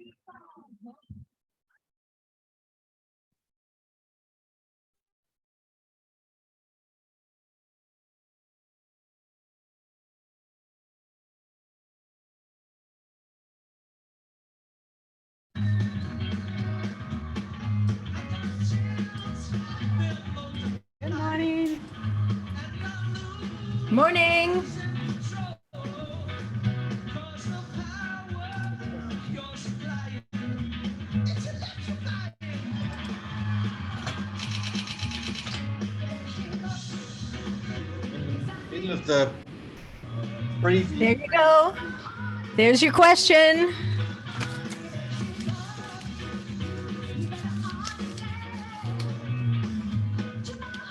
Good morning. Morning. Middle of the preview. There you go. There's your question.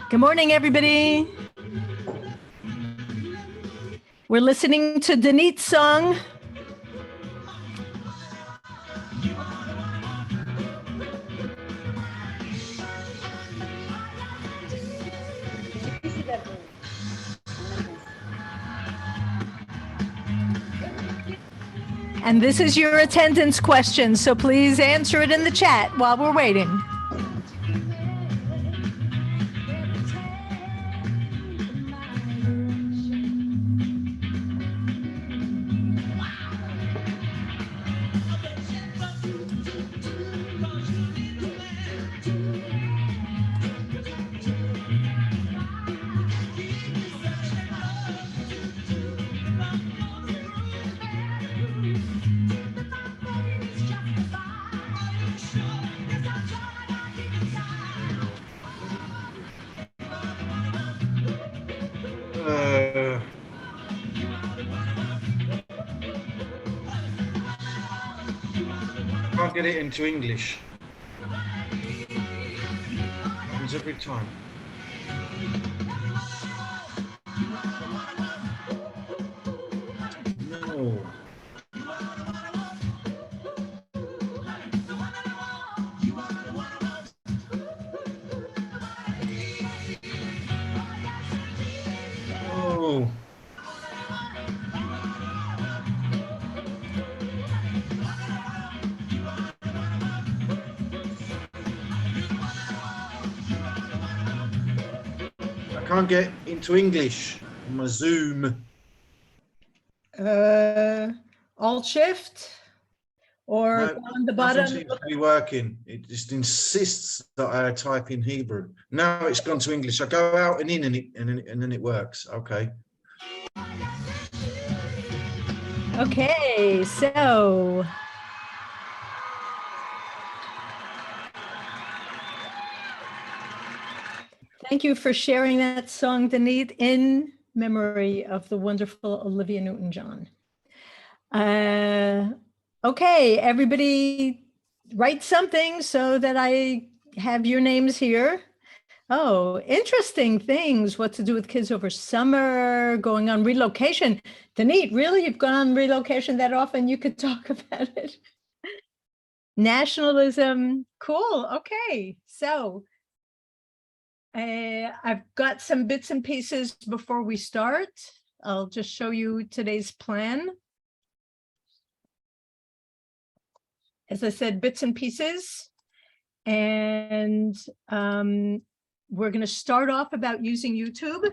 Good morning, everybody. We're listening to Denit's song. And this is your attendance question, so please answer it in the chat while we're waiting. Can't get it into English. Happens every time. No. Oh. I can't get into English on my Zoom. Alt Shift or No, go on the nothing bottom. seems to be working. It just insists that I type in Hebrew. Now it's gone to English. I go out and in and then it works. Okay. Okay, so thank you for sharing that song, Denise, in memory of the wonderful Olivia Newton-John. Okay, everybody write something so that I have your names here. Oh, interesting things, what to do with kids over summer, going on relocation. Denise, really? You've gone on relocation that often? You could talk about it. Nationalism, cool, okay. So I've got some bits and pieces before we start. I'll just show you today's plan. As I said, bits and pieces. And we're going to start off about using YouTube.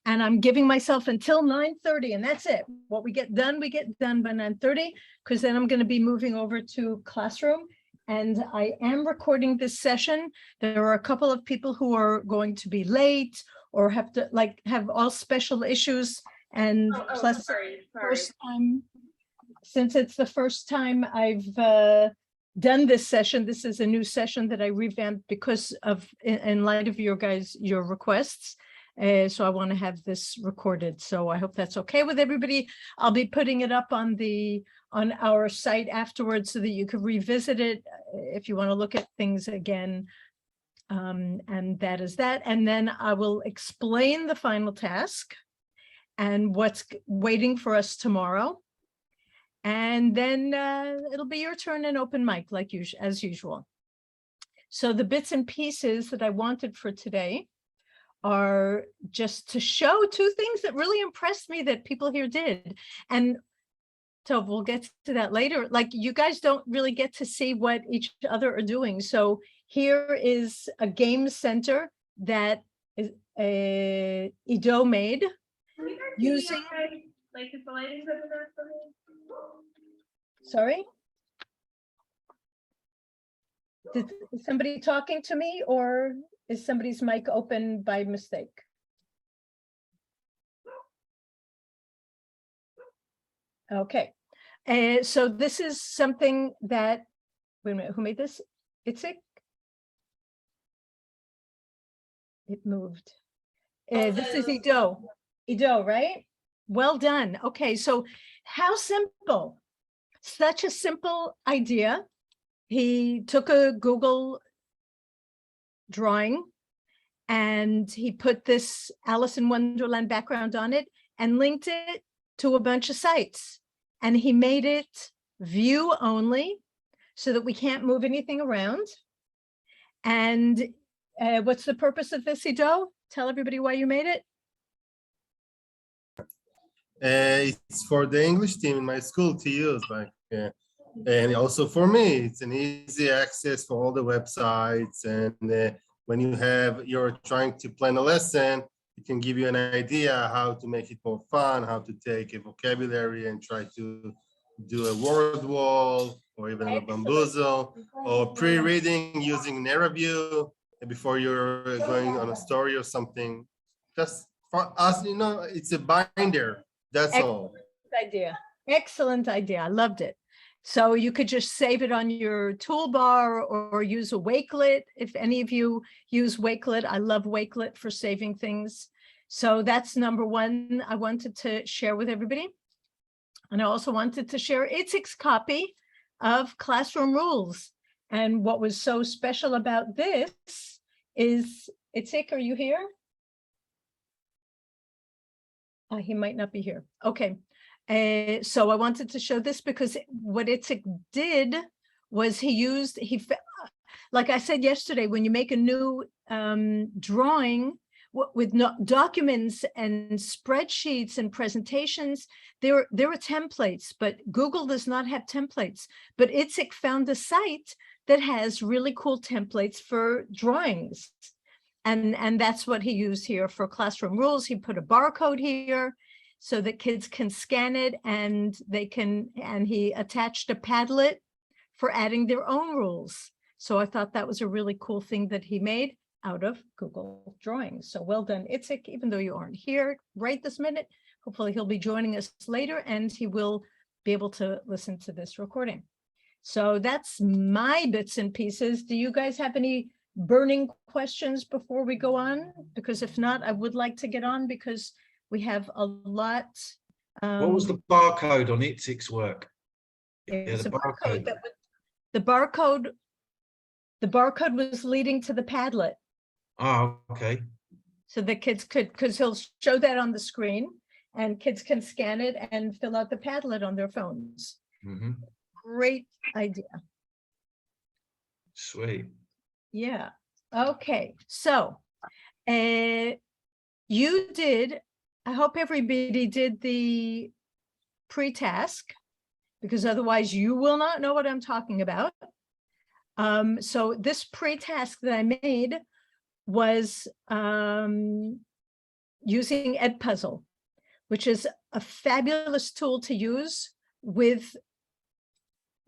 And I'm giving myself until 9:30, and that's it. What we get done by 9:30, because then I'm going to be moving over to Classroom. And I am recording this session. There are a couple of people who are going to be late or have to have all special issues. And plus, first time, since it's the first time I've done this session, this is a new session that I revamped because of, in light of your requests. So I want to have this recorded. So I hope that's okay with everybody. I'll be putting it up on our site afterwards so that you can revisit it if you want to look at things again. And that is that. And then I will explain the final task and what's waiting for us tomorrow. And then it'll be your turn in open mic, like as usual. So the bits and pieces that I wanted for today are just to show two things that really impressed me that people here did. And So we'll get to that later. Like, you guys don't really get to see what each other are doing. So here is a game center that is Ido made using, Like, is the lighting good enough for me? sorry? Is somebody talking to me, or is somebody's mic open by mistake? Okay, so this is something that, wait a minute, who made this? Itzik? It moved. This is Ido. Ido, right? Well done. Okay, so how simple. Such a simple idea. He took a Google drawing and he put this Alice in Wonderland background on it and linked it to a bunch of sites. And he made it view only so that we can't move anything around. And what's the purpose of this, Ido? Tell everybody why you made it. It's for the English team in my school to use, like, and also for me, it's an easy access for all the websites. And when you're trying to plan a lesson, it can give you an idea how to make it more fun, how to take a vocabulary and try to do a word wall or even a bamboozle, or pre-reading using NarraView before you're going on a story or something. Just for us, it's a binder. That's all. Idea. Excellent idea. I loved it. So you could just save it on your toolbar or use a Wakelet. If any of you use Wakelet, I love Wakelet for saving things. So that's number one I wanted to share with everybody. And I also wanted to share Itzik's copy of Classroom Rules. And what was so special about this is, Itzik, are you here? He might not be here. Okay. So I wanted to show this because what Itzik did was like I said yesterday, when you make a new drawing with documents and spreadsheets and presentations, there are templates, but Google does not have templates. But Itzik found a site that has really cool templates for drawings. And that's what he used here for Classroom Rules. He put a barcode here so that kids can scan it and he attached a Padlet for adding their own rules. So I thought that was a really cool thing that he made out of Google Drawings. So well done, Itzik, even though you aren't here right this minute. Hopefully he'll be joining us later and he will be able to listen to this recording. So that's my bits and pieces. Do you guys have any burning questions before we go on? Because if not, I would like to get on because we have a lot. What was the barcode on Itzik's work? Yeah, the barcode. The barcode was leading to the Padlet. Oh, okay. So the kids could, because he'll show that on the screen and kids can scan it and fill out the Padlet on their phones. Mm-hmm. Great idea. Sweet. Yeah. Okay. So you did, I hope everybody did the pre-task because otherwise you will not know what I'm talking about. So this pre-task that I made was using Edpuzzle, which is a fabulous tool to use with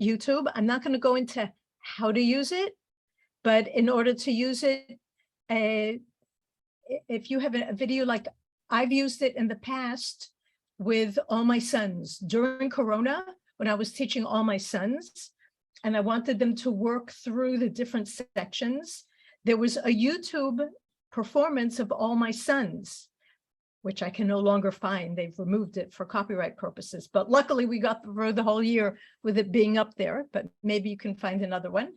YouTube. I'm not going to go into how to use it, but in order to use it, if you have a video, like I've used it in the past with all my sons during Corona, when I was teaching all my sons, and I wanted them to work through the different sections. There was a YouTube performance of all my sons, which I can no longer find. They've removed it for copyright purposes, but luckily we got through the whole year with it being up there, but maybe you can find another one.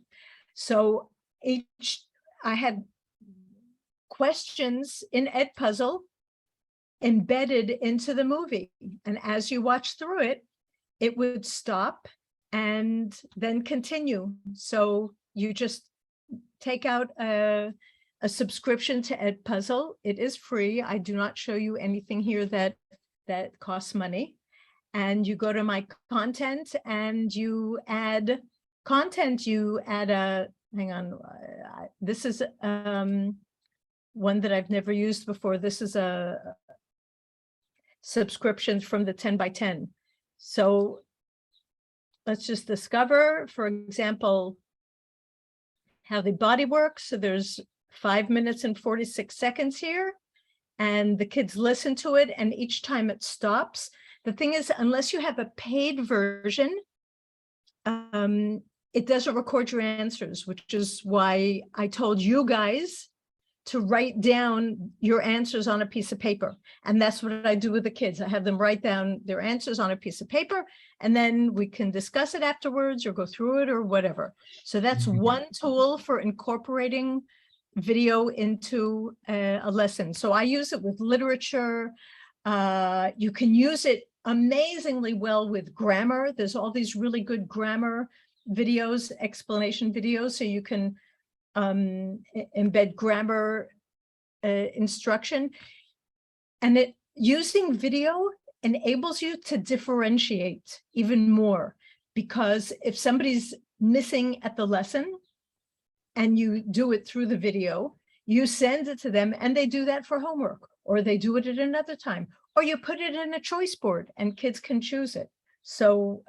So I had questions in Edpuzzle embedded into the movie. And as you watch through it, it would stop and then continue. So you just take out a subscription to Edpuzzle. It is free. I do not show you anything here that costs money. and you go to my content and you add content, you add a, hang on, this is one that I've never used before. This is a subscriptions from the 10 by 10. So let's just discover, for example, how the body works. So there's 5 minutes and 46 seconds here, and the kids listen to it, and each time it stops. The thing is, unless you have a paid version, it doesn't record your answers, which is why I told you guys to write down your answers on a piece of paper. And that's what I do with the kids. I have them write down their answers on a piece of paper, and then we can discuss it afterwards or go through it or whatever. So that's one tool for incorporating video into a lesson. So I use it with literature. You can use it amazingly well with grammar. There's all these really good grammar videos, explanation videos, so you can embed grammar instruction. And it using video enables you to differentiate even more, because if somebody's missing at the lesson and you do it through the video, you send it to them and they do that for homework, or they do it at another time, or you put it in a choice board and kids can choose it. So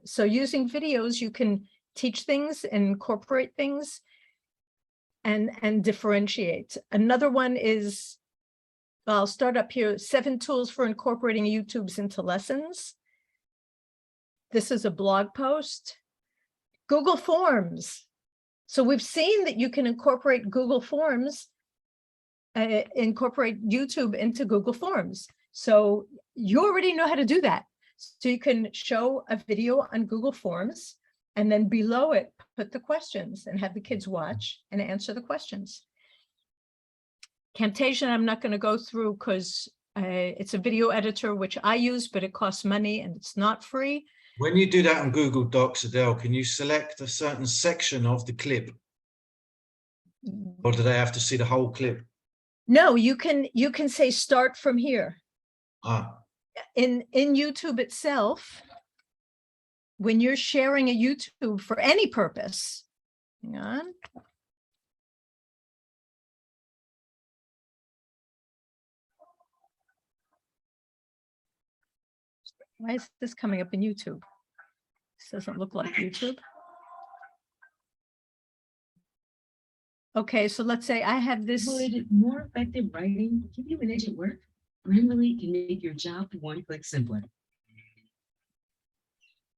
so using videos, you can teach things and incorporate things and differentiate. Another one is, I'll start up here, 7 tools for incorporating YouTubes into lessons. This is a blog post. Google Forms. So we've seen that you can incorporate Google Forms, incorporate YouTube into Google Forms. So you already know how to do that. So you can show a video on Google Forms, and then below it, put the questions and have the kids watch and answer the questions. Camtasia, I'm not going to go through because it's a video editor, which I use, but it costs money and it's not free. When you do that on Google Docs, Adele, can you select a certain section of the clip? Or do they have to see the whole clip? No, you can say start from here. Ah, In YouTube itself, when you're sharing a YouTube for any purpose, hang on. Why is this coming up in YouTube? This doesn't look like YouTube. Okay, so let's say I have this. Would more effective writing give you an edge at work? Grammarly can make your job one click simpler.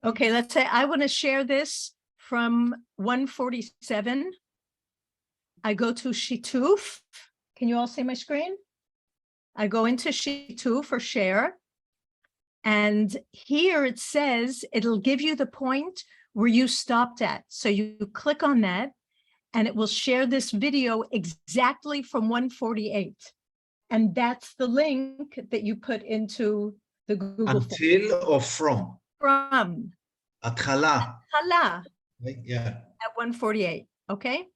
Okay, let's say I want to share this from 147. I go to Shituf. Can you all see my screen? I go into Shituf for share. And here it says, it'll give you the point where you stopped at. So you click on that and it will share this video exactly from 148. And that's the link that you put into the Google Form. until or from? From Atchala. Hala Yeah. at 148, okay?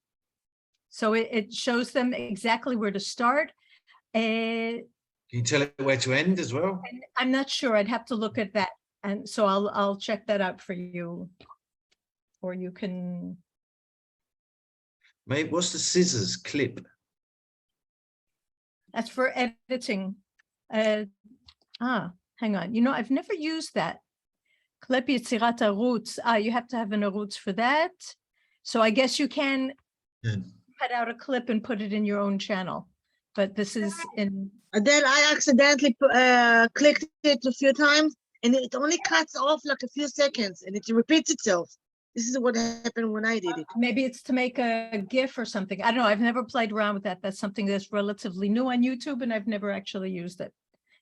So it shows them exactly where to start. Can you tell it where to end as well? And I'm not sure, I'd have to look at that. And so I'll check that out for you. Or you can, Mate, what's the scissors clip? that's for editing. Hang on, you know, I've never used that. Clip Yetzirat Arutz. You have to have an Arutz for that. So I guess you can Yeah. cut out a clip and put it in your own channel. But this is in, Then I accidentally clicked it a few times and it only cuts off like a few seconds and it repeats itself. This is what happened when I did it. maybe it's to make a GIF or something. I don't know. I've never played around with that. That's something that's relatively new on YouTube and I've never actually used it.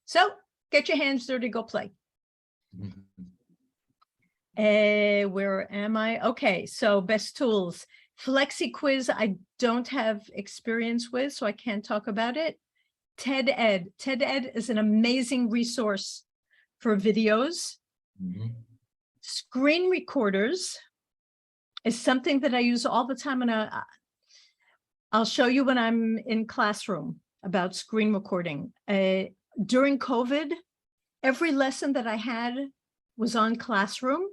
So get your hands dirty, go play. Where am I? Okay, so best tools. Flexi Quiz, I don't have experience with, so I can't talk about it. TED Ed. TED Ed is an amazing resource for videos. Mhm. Screen recorders is something that I use all the time, and I'll show you when I'm in classroom about screen recording. During COVID, every lesson that I had was on Classroom.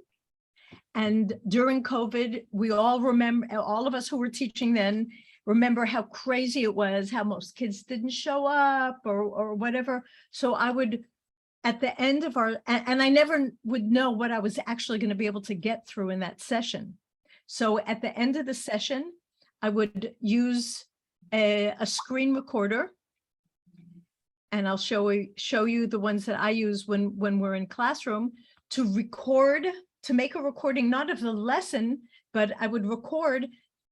And during COVID, we all remember, all of us who were teaching then, remember how crazy it was, how most kids didn't show up or whatever. So I would, at the end of our, and I never would know what I was actually going to be able to get through in that session. So at the end of the session, I would use a screen recorder. And I'll show you the ones that I use when we're in Classroom to record, to make a recording, not of the lesson, but I would record,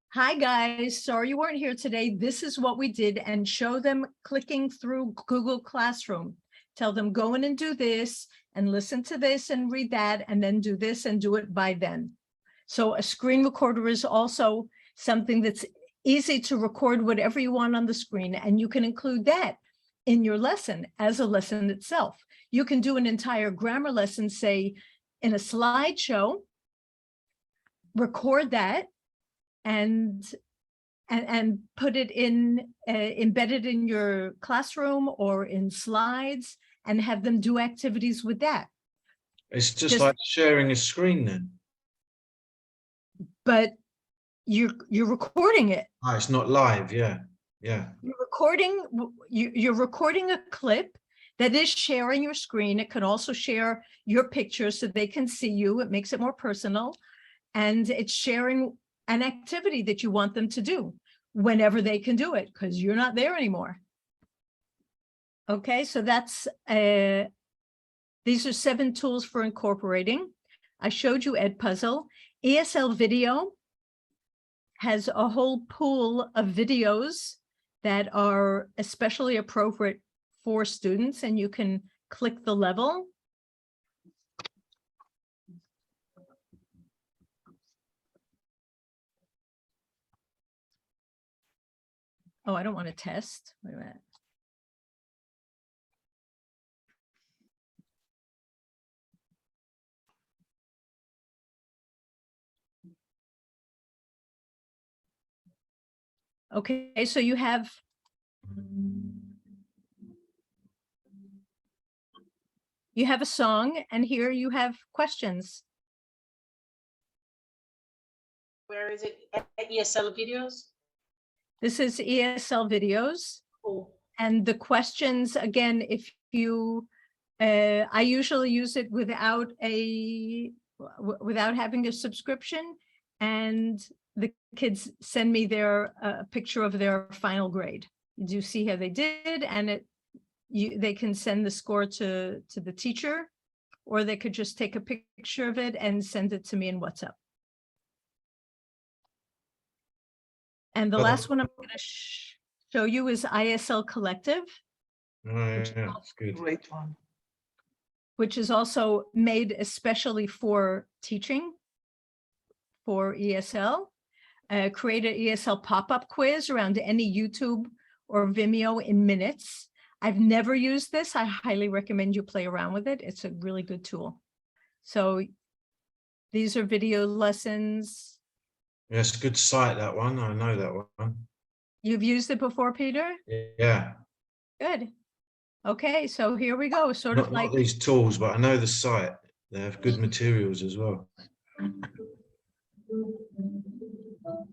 hi guys, sorry you weren't here today. This is what we did, and show them clicking through Google Classroom. Tell them go in and do this and listen to this and read that and then do this and do it by then. So a screen recorder is also something that's easy to record whatever you want on the screen, and you can include that in your lesson as a lesson itself. You can do an entire grammar lesson, say in a slideshow, record that and put it in, embedded in your classroom or in slides, and have them do activities with that. It's just like sharing a screen then. But you're recording it. Ah, it's not live, yeah. You're recording a clip that is sharing your screen. It can also share your picture so they can see you. It makes it more personal, and it's sharing an activity that you want them to do whenever they can do it, because you're not there anymore. Okay, so that's these are 7 tools for incorporating. I showed you Edpuzzle. ESL Video has a whole pool of videos that are especially appropriate for students, and you can click the level. Oh, I don't want to test. Wait a minute. Okay, so you have a song, and here you have questions. Where is it? At ESL videos? This is ESL Videos. Cool. And the questions, again, if you, I usually use it without having a subscription, and the kids send me their picture of their final grade. You do see how they did, and they can send the score to the teacher, or they could just take a picture of it and send it to me in WhatsApp. And the last one I'm going to show you is ISL Collective. Oh, yeah, that's good. Great one. Which is also made especially for teaching, for ESL. Create an ESL pop-up quiz around any YouTube or Vimeo in minutes. I've never used this. I highly recommend you play around with it. It's a really good tool. So these are video lessons. Yeah, it's a good site, that one. I know that one. You've used it before, Peter? Yeah. Good. Okay, so here we go. Sort of like Not these tools, but I know the site. They have good materials as well.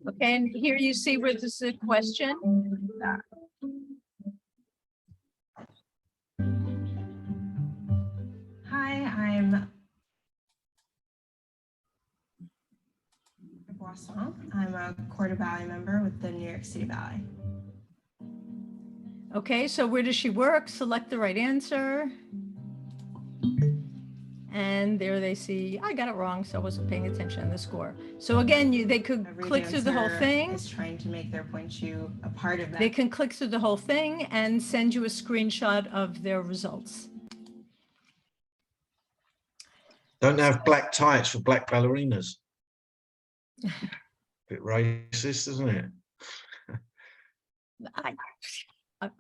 Okay, and here you see where this is a question. Hi, I'm Boisson. I'm a Coeur Ballet member with the New York City Ballet. Okay, so where does she work? Select the right answer. And there they see, I got it wrong, so I wasn't paying attention to the score. So again, they could Every click through the whole dancer thing. is trying to make their point shoe a part of that. They can click through the whole thing and send you a screenshot of their results. Don't they have black tights for black ballerinas? Bit racist, isn't it?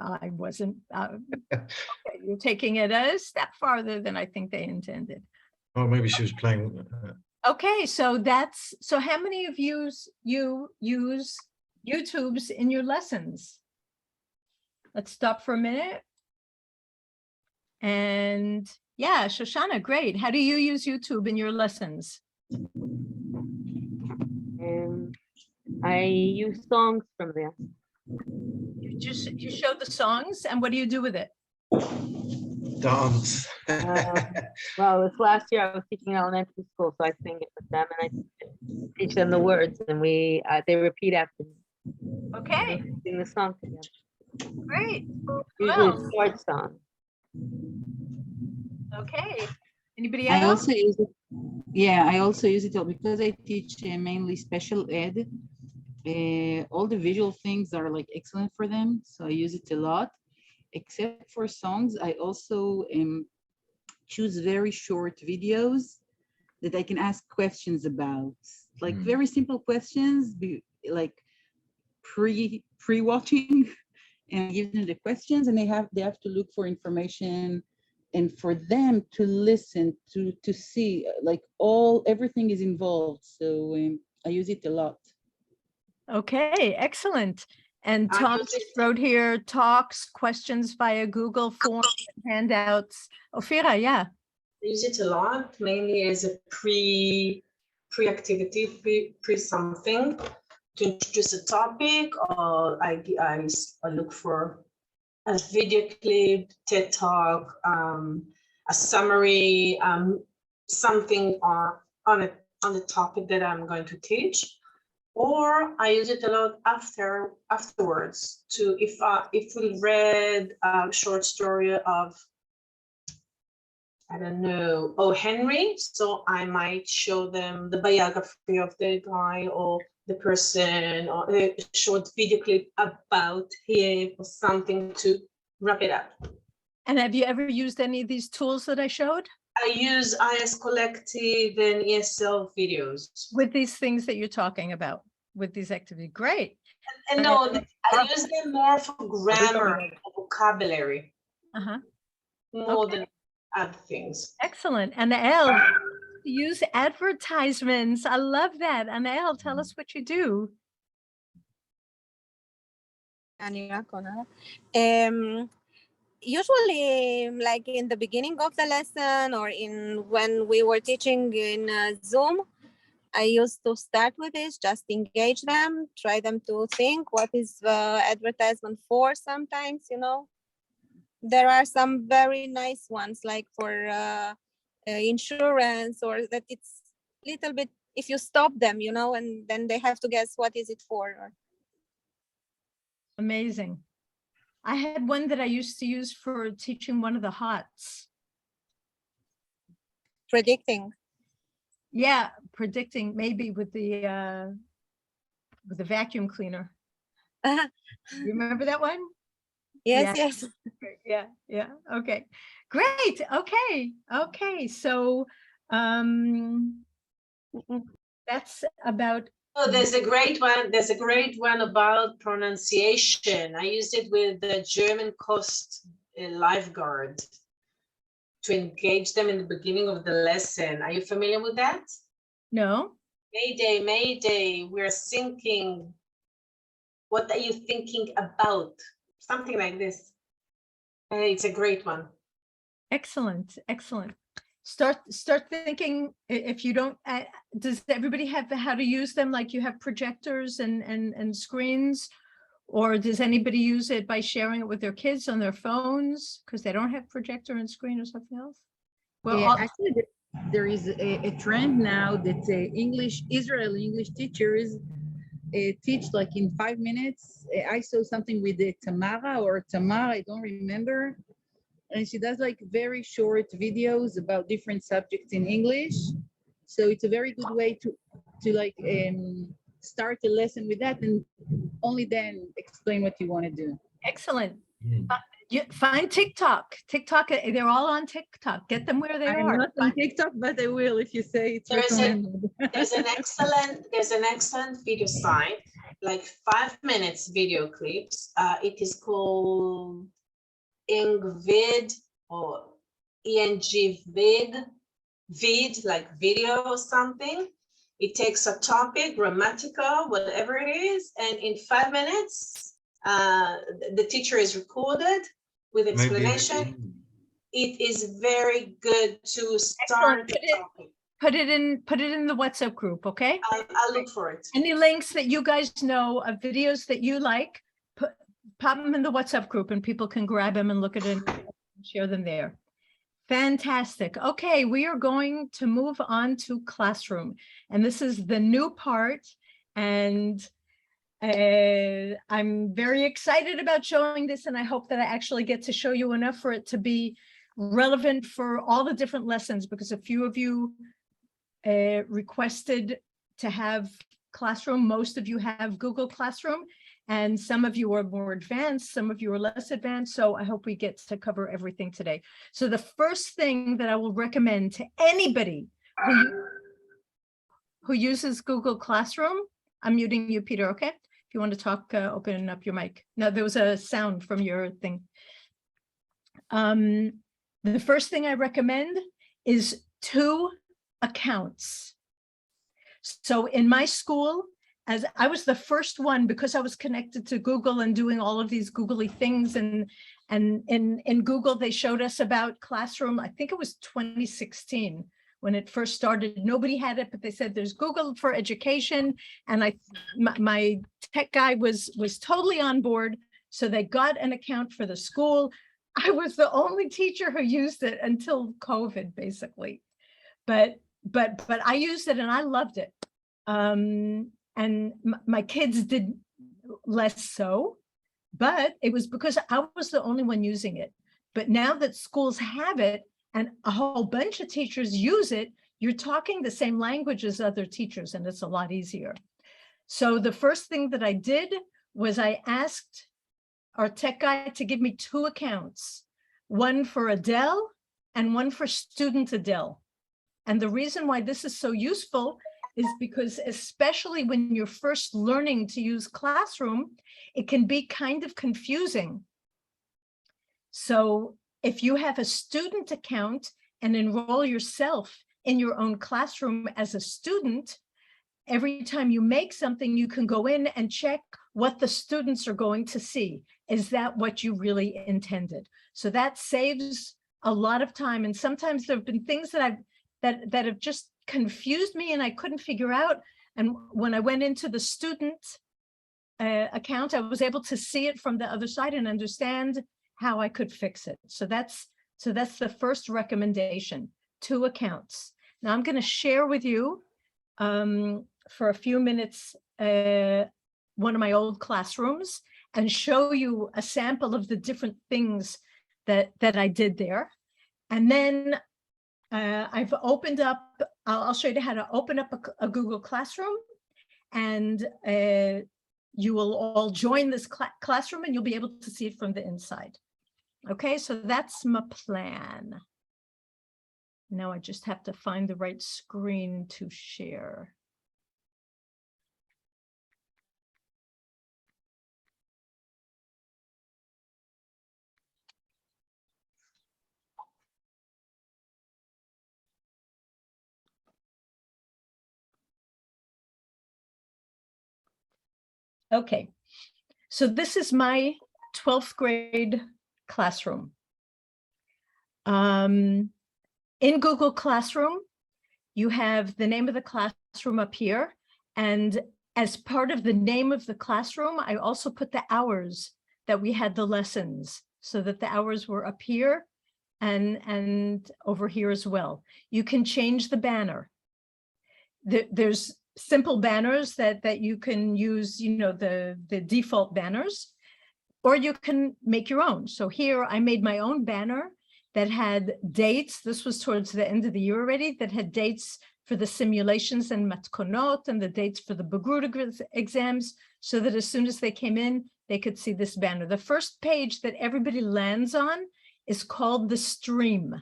I wasn't, okay, you're taking it a step farther than I think they intended. Oh, maybe she was playing. Okay, so how many of you use YouTubes in your lessons? Let's stop for a minute. And Yeah, Shoshana, great. How do you use YouTube in your lessons? I use songs from there. You show the songs, and what do you do with it? Dance. Well, this last year I was teaching elementary school, so I sing it with them and I teach them the words, and they repeat after me. Okay, Sing the song together. great. Usually Well, short song. okay. Anybody I else? also use it. Yeah, I also use it because I teach mainly special ed. All the visual things are like excellent for them, so I use it a lot. Except for songs, I also choose very short videos that I can ask questions about, like very simple questions, like pre-watching, and give them the questions, and they have to look for information, and for them to listen to see like everything is involved. So I use it a lot. Okay, excellent. And I Tom use just it- wrote here, talks, questions via Google Forms, handouts. Ophira, yeah. I use it a lot, mainly as a pre-activity, pre something to introduce a topic, or I look for a video clip, TED Talk, a summary, something on the topic that I'm going to teach. Or I use it a lot afterwards to if we read a short story of, I don't know, O. Henry, so I might show them the biography of the guy or the person, or a short video clip about him or something to wrap it up. And have you ever used any of these tools that I showed? I use IS Collective and ESL videos. With these things that you're talking about, with these activities? Great. And no, I use them more for grammar and vocabulary, Uh-huh. more Okay. than other things. Excellent. And Elle, use advertisements. I love that. And Elle, tell us what you do. Usually, like in the beginning of the lesson or when we were teaching in Zoom, I used to start with this, just engage them, try them to think what is the advertisement for. Sometimes, there are some very nice ones, like for insurance, or that it's little bit, if you stop them, and then they have to guess what is it for. Amazing. I had one that I used to use for teaching one of the HOTS. Predicting. Yeah, predicting, maybe with the vacuum cleaner. You remember that one? Yes. Yeah. Okay, great. Okay. So that's about. Oh, there's a great one. There's a great one about pronunciation. I used it with the German Coast lifeguard to engage them in the beginning of the lesson. Are you familiar with that? No. Mayday, Mayday, we're sinking. What are you thinking about? Something like this. It's a great one. Excellent. Start thinking. If you don't, does everybody have how to use them? Like you have projectors and screens, or does anybody use it by sharing it with their kids on their phones because they don't have projector and screen or something else? Well, Yeah, actually, there is a trend now that Israeli English teachers teach like in 5 minutes. I saw something with Tamara or Tamar, I don't remember. And she does like very short videos about different subjects in English. So it's a very good way to like start a lesson with that, and only then explain what you want to do. excellent. Find TikTok. They're all on TikTok. Get them where they I'm are. not on TikTok, but I will if you say it's recommended. There's an excellent video site, like 5 minutes video clips. It is called Engvid or Vid, like video or something. It takes a topic, grammatical, whatever it is, and in 5 minutes, the teacher is recorded with explanation. it is very good to Excellent. start the topic. Put it in the WhatsApp group, okay? I'll look for it. Any links that you guys know of videos that you like, pop them in the WhatsApp group and people can grab them and look at it and share them there. Fantastic. Okay, we are going to move on to classroom. And this is the new part. And I'm very excited about showing this. And I hope that I actually get to show you enough for it to be relevant for all the different lessons, because a few of you requested to have Classroom. Most of you have Google Classroom, and some of you are more advanced, some of you are less advanced. So I hope we get to cover everything today. So the first thing that I will recommend to anybody who uses Google Classroom, I'm muting you, Peter, okay? If you want to talk, open up your mic. No, there was a sound from your thing. The first thing I recommend is 2 accounts. So in my school, as I was the first one, because I was connected to Google and doing all of these googly things, and in Google, they showed us about Classroom. I think it was 2016 when it first started. Nobody had it, but they said there's Google for education. And my tech guy was totally on board. So they got an account for the school. I was the only teacher who used it until COVID, basically. But I used it and I loved it. And my kids did less so, but it was because I was the only one using it. But now that schools have it and a whole bunch of teachers use it, you're talking the same language as other teachers, and it's a lot easier. So the first thing that I did was I asked our tech guy to give me 2 accounts, one for Adele and one for Student Adele. And the reason why this is so useful is because, especially when you're first learning to use Classroom, it can be kind of confusing. So if you have a student account and enroll yourself in your own classroom as a student, every time you make something, you can go in and check what the students are going to see. Is that what you really intended? So that saves a lot of time. And sometimes there have been things that have just confused me and I couldn't figure out. And when I went into the student account, I was able to see it from the other side and understand how I could fix it. So that's the first recommendation, 2 accounts. Now I'm going to share with you for a few minutes one of my old classrooms and show you a sample of the different things that I did there. And then I've opened up, I'll show you how to open up a Google Classroom, and you will all join this classroom and you'll be able to see it from the inside. Okay, so that's my plan. Now I just have to find the right screen to share. Okay, so this is my 12th grade classroom. In Google Classroom, you have the name of the classroom up here. And as part of the name of the classroom, I also put the hours that we had the lessons, so that the hours were up here and over here as well. You can change the banner. There's simple banners that you can use, you know, the default banners, or you can make your own. So here I made my own banner that had dates. This was towards the end of the year already, that had dates for the simulations and matkonot and the dates for the Bagrut exams, so that as soon as they came in, they could see this banner. The first page that everybody lands on is called the stream.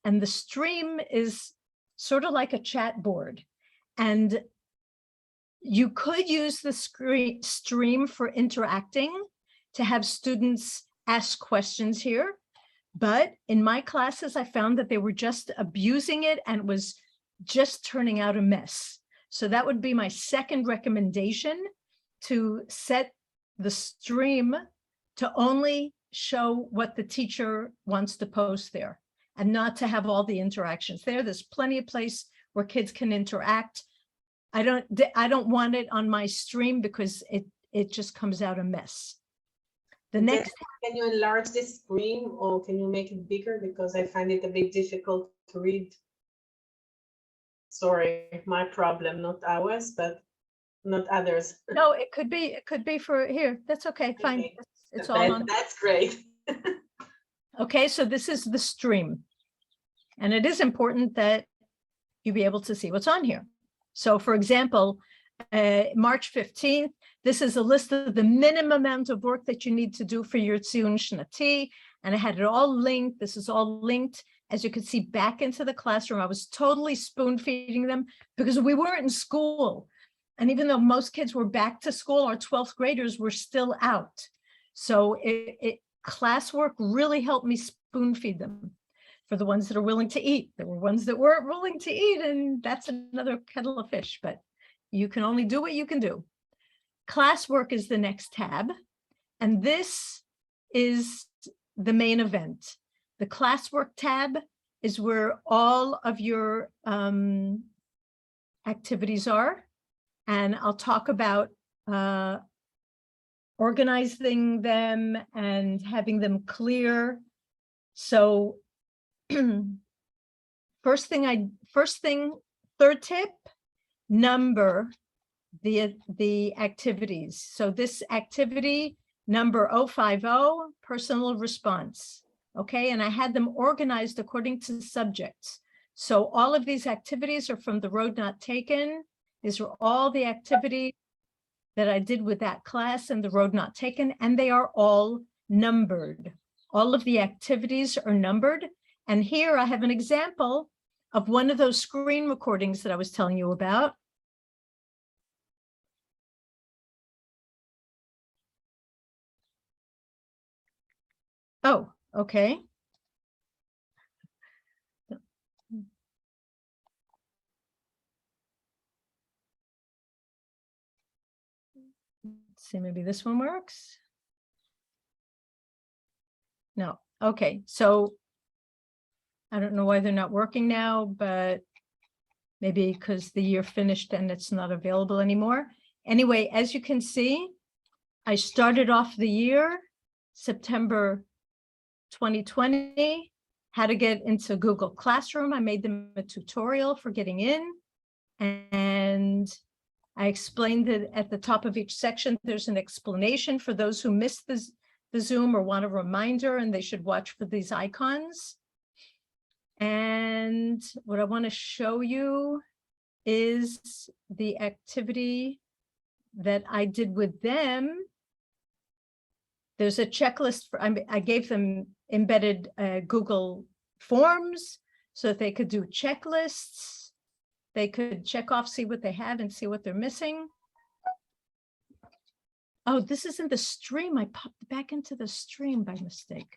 And the stream is sort of like a chat board. And you could use the stream for interacting, to have students ask questions here. But in my classes, I found that they were just abusing it and it was just turning out a mess. So that would be my second recommendation, to set the stream to only show what the teacher wants to post there and not to have all the interactions there. There's plenty of place where kids can interact. I don't want it on my stream because it just comes out a mess. The next, Can you enlarge the screen or can you make it bigger? Because I find it a bit difficult to read. Sorry, my problem, not ours, but not others. no, it could be for here. That's okay, fine. Okay. It's all on. That's great. Okay, so this is the stream. And it is important that you be able to see what's on here. So for example, March 15th, this is a list of the minimum amount of work that you need to do for your Tziyun Shnati. And I had it all linked. This is all linked, as you can see, back into the classroom. I was totally spoon feeding them because we weren't in school. And even though most kids were back to school, our 12th graders were still out. So classwork really helped me spoon feed them for the ones that are willing to eat. There were ones that weren't willing to eat, and that's another kettle of fish, but you can only do what you can do. Classwork is the next tab, and this is the main event. The classwork tab is where all of your activities are, and I'll talk about organizing them and having them clear. So third tip, number the activities. So this activity number 050, personal response. Okay, and I had them organized according to subjects. So all of these activities are from the Road Not Taken. These are all the activities that I did with that class and the Road Not Taken, and they are all numbered. All of the activities are numbered. And here I have an example of one of those screen recordings that I was telling you about. Oh, okay. Let's see, maybe this one works. No, okay, so I don't know why they're not working now, but maybe because the year finished and it's not available anymore. Anyway, as you can see, I started off the year, September 2020, how to get into Google Classroom. I made them a tutorial for getting in, and I explained that at the top of each section, there's an explanation for those who missed the Zoom or want a reminder, and they should watch for these icons. And what I want to show you is the activity that I did with them. There's a checklist for, I gave them embedded Google Forms so that they could do checklists. They could check off, see what they have and see what they're missing. Oh, this is in the stream. I popped back into the stream by mistake.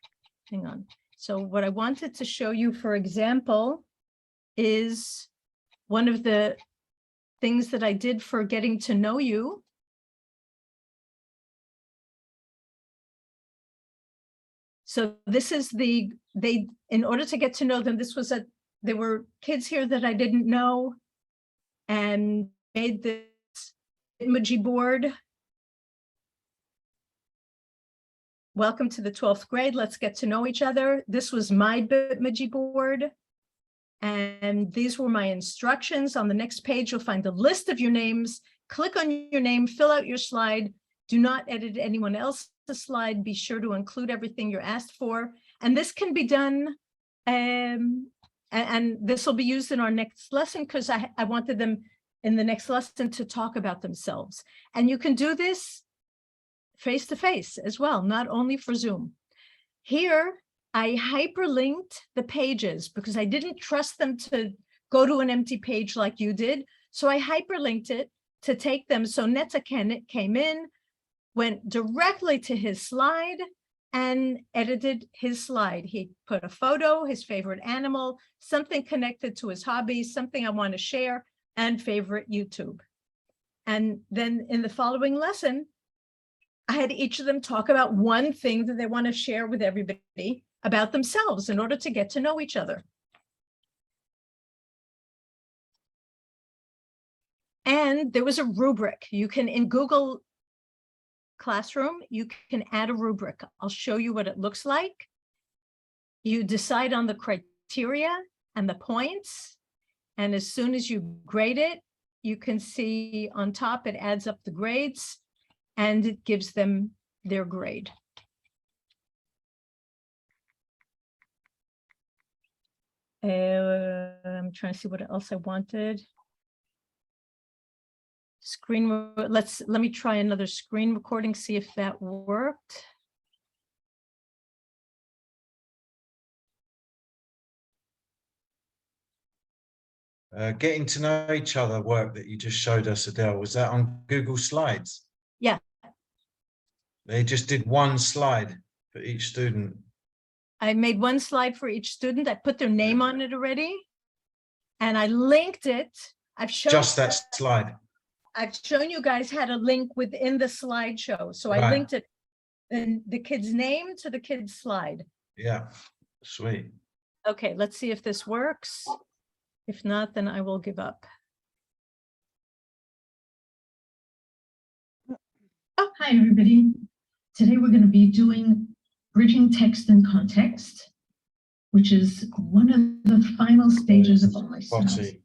Hang on. So what I wanted to show you, for example, is one of the things that I did for getting to know you. So this is in order to get to know them, there were kids here that I didn't know and made this Bitmoji board. Welcome to the 12th grade. Let's get to know each other. This was my Bitmoji board. And these were my instructions. On the next page, you'll find a list of your names. Click on your name, fill out your slide. Do not edit anyone else's slide. Be sure to include everything you're asked for. And this can be done, and this will be used in our next lesson because I wanted them in the next lesson to talk about themselves. And you can do this face-to-face as well, not only for Zoom. Here, I hyperlinked the pages because I didn't trust them to go to an empty page like you did. So I hyperlinked it to take them. So Netta came in, went directly to his slide and edited his slide. He put a photo, his favorite animal, something connected to his hobbies, something I want to share, and favorite YouTube. And then in the following lesson, I had each of them talk about one thing that they want to share with everybody about themselves in order to get to know each other. And there was a rubric. You can, in Google Classroom, you can add a rubric. I'll show you what it looks like. You decide on the criteria and the points. And as soon as you grade it, you can see on top, it adds up the grades and it gives them their grade. I'm trying to see what else I wanted. Let me try another screen recording, see if that worked. Getting to know each other work that you just showed us, Adele, was that on Google Slides? Yeah. They just did one slide for each student. I made one slide for each student. I put their name on it already. And I linked it. I've shown Just that slide. I've shown you guys how to link within the slideshow. So I Right. linked it in the kid's name to the kid's slide. Yeah, sweet. Okay, let's see if this works. If not, then I will give up. Hi, everybody. Today we're going to be doing bridging text and context, which is one of the final stages of all my students. Spotty.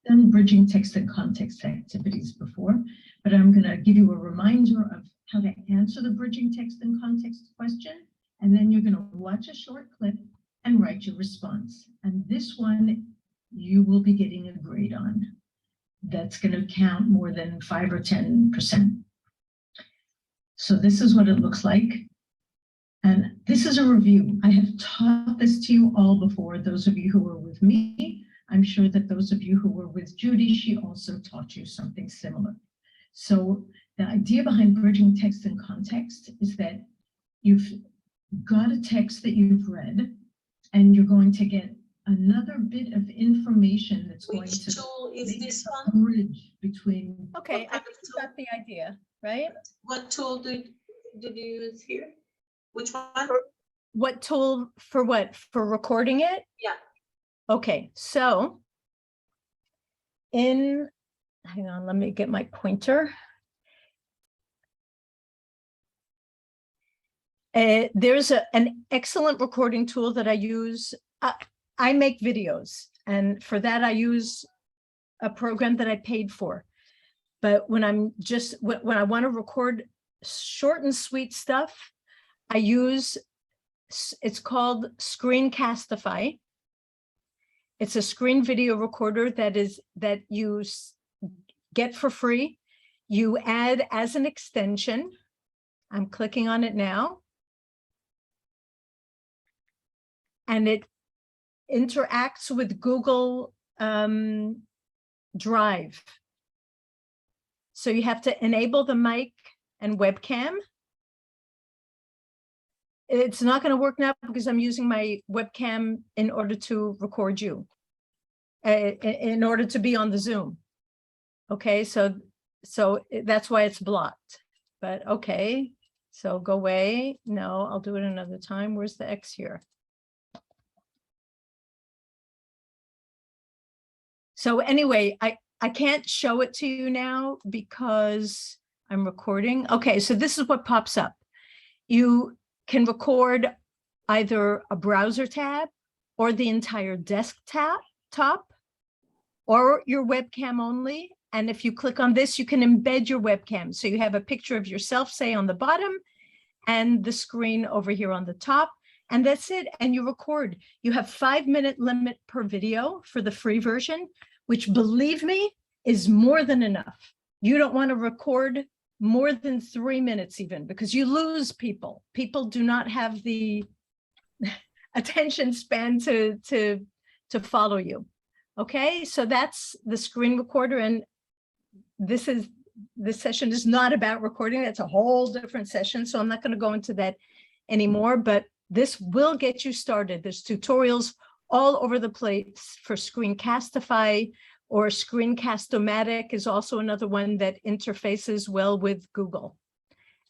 Done bridging text and context activities before, but I'm going to give you a reminder of how to answer the bridging text and context question, and then you're going to watch a short clip and write your response. And this one you will be getting a grade on. That's going to count more than 5 or 10%. So this is what it looks like. And this is a review. I have taught this to you all before. Those of you who were with me, I'm sure that those of you who were with Judy, she also taught you something similar. So the idea behind bridging text and context is that you've got a text that you've read, and you're going to get another bit of information that's going Which to tool is make this a one? bridge between. Okay, I think you got the idea, right? What tool did you use here? Which one? What tool for what? For recording it? Yeah. Okay, so hang on, let me get my pointer. There's an excellent recording tool that I use. I make videos, and for that I use a program that I paid for. But when when I want to record short and sweet stuff, I use, it's called Screencastify. It's a screen video recorder that you get for free. You add as an extension. I'm clicking on it now. And it interacts with Google Drive. So you have to enable the mic and webcam. It's not going to work now because I'm using my webcam in order to record you, in order to be on the Zoom. Okay, so that's why it's blocked. But okay, so go away. No, I'll do it another time. Where's the X here? So anyway, I can't show it to you now because I'm recording. Okay, so this is what pops up. You can record either a browser tab or the entire desktop or your webcam only. And if you click on this, you can embed your webcam. So you have a picture of yourself, say on the bottom, and the screen over here on the top. And that's it. And you record. You have 5-minute limit per video for the free version, which, believe me, is more than enough. You don't want to record more than 3 minutes even, because you lose people. People do not have the attention span to follow you. Okay, so that's the screen recorder. And this session is not about recording. That's a whole different session. So I'm not going to go into that anymore, but this will get you started. There's tutorials all over the place for Screencastify, or Screencast-O-Matic is also another one that interfaces well with Google.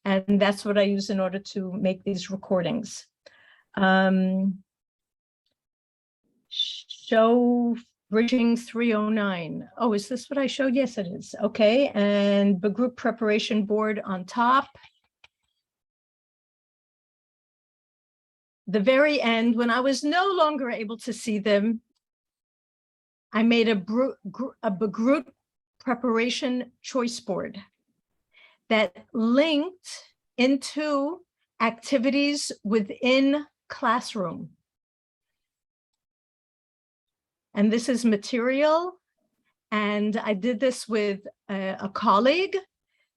And that's what I use in order to make these recordings. Show bridging 309. Oh, is this what I showed? Yes, it is. Okay, and the group preparation board on top. The very end, when I was no longer able to see them, I made a group preparation choice board that linked into activities within Classroom. And this is material. And I did this with a colleague.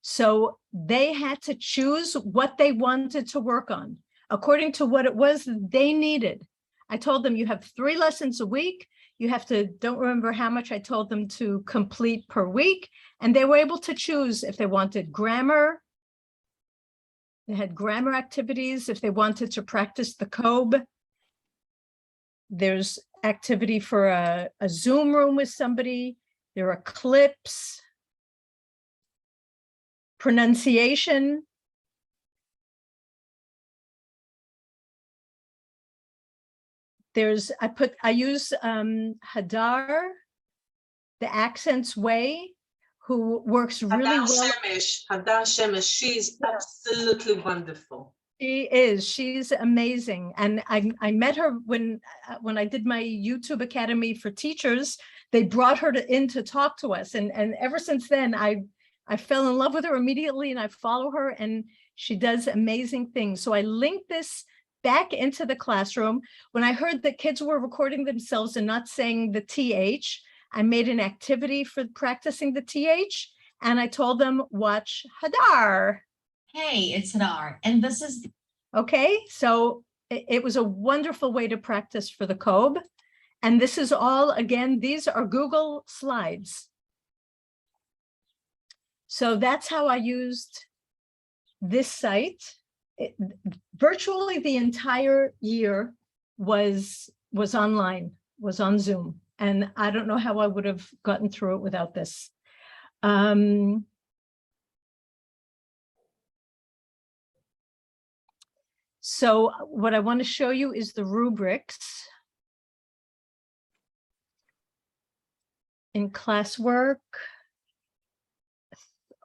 So they had to choose what they wanted to work on according to what it was they needed. I told them you have 3 lessons a week. You have to, don't remember how much I told them to complete per week. And they were able to choose if they wanted grammar. They had grammar activities. If they wanted to practice the COBE, there's activity for a Zoom room with somebody. There are clips, pronunciation. I use Hadar, the Accents Way, who works really well. Hadar Shemesh, she's absolutely wonderful. She's amazing. And I met her when I did my YouTube Academy for teachers. They brought her in to talk to us. And ever since then, I fell in love with her immediately, and I follow her, and she does amazing things. So I linked this back into the classroom. When I heard that kids were recording themselves and not saying the TH, I made an activity for practicing the TH, and I told them, watch Hadar. Hey, it's Hadar, and this is... Okay, so it was a wonderful way to practice for the COBE. And this is all, again, these are Google Slides. So that's how I used this site. Virtually the entire year was online, was on Zoom. And I don't know how I would have gotten through it without this. So what I want to show you is the rubrics in classwork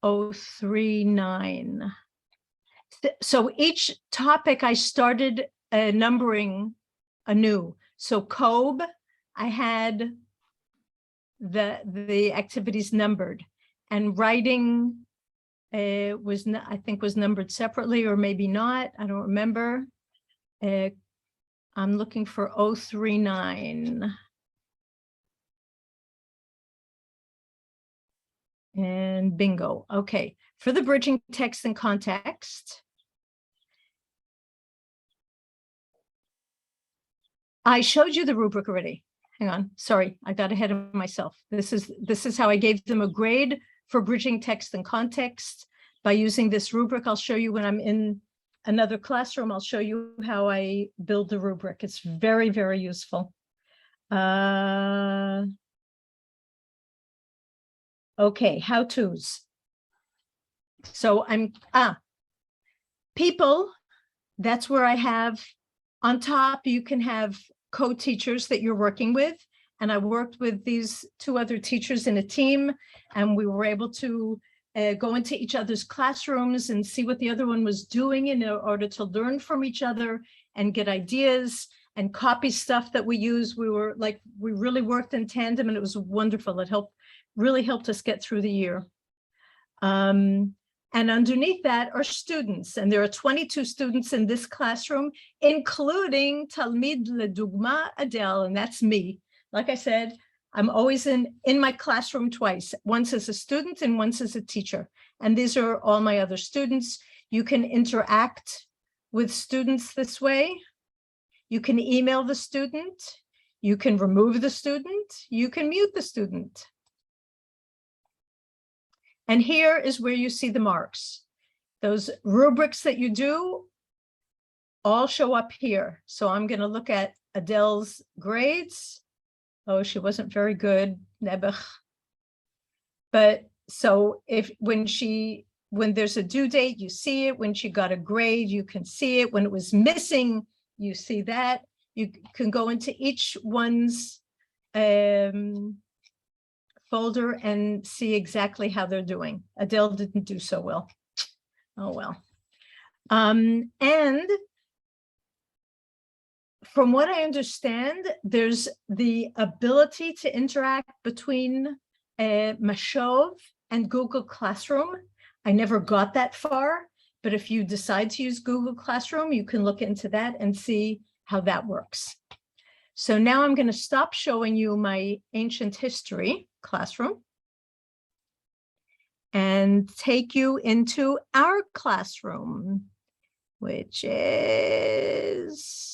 039. So each topic I started numbering anew. So COBE, I had the activities numbered, and writing I think was numbered separately, or maybe not. I don't remember. I'm looking for 039. And bingo. Okay. For the bridging text and context, I showed you the rubric already. Hang on. Sorry, I got ahead of myself. This is how I gave them a grade for bridging text and context by using this rubric. I'll show you when I'm in another classroom. I'll show you how I build the rubric. It's very, very useful. Okay, how-tos. So people, that's where I have on top, you can have co-teachers that you're working with. And I worked with these 2 other teachers in a team, and we were able to go into each other's classrooms and see what the other one was doing in order to learn from each other and get ideas and copy stuff that we use. We really worked in tandem, and it was wonderful. It really helped us get through the year. And underneath that are students, and there are 22 students in this classroom, including Talmid Ledugma Adele, and that's me. Like I said, I'm always in my classroom twice, once as a student and once as a teacher. And these are all my other students. You can interact with students this way. You can email the student. You can remove the student. You can mute the student. And here is where you see the marks. Those rubrics that you do all show up here. So I'm going to look at Adele's grades. Oh, she wasn't very good, Nebuch. But so when she when there's a due date, you see it. When she got a grade, you can see it. When it was missing, you see that. You can go into each one's folder and see exactly how they're doing. Adele didn't do so well. Oh, well. And from what I understand, there's the ability to interact between Mashov and Google Classroom. I never got that far, but if you decide to use Google Classroom, you can look into that and see how that works. So now I'm going to stop showing you my ancient history classroom and take you into our classroom, which is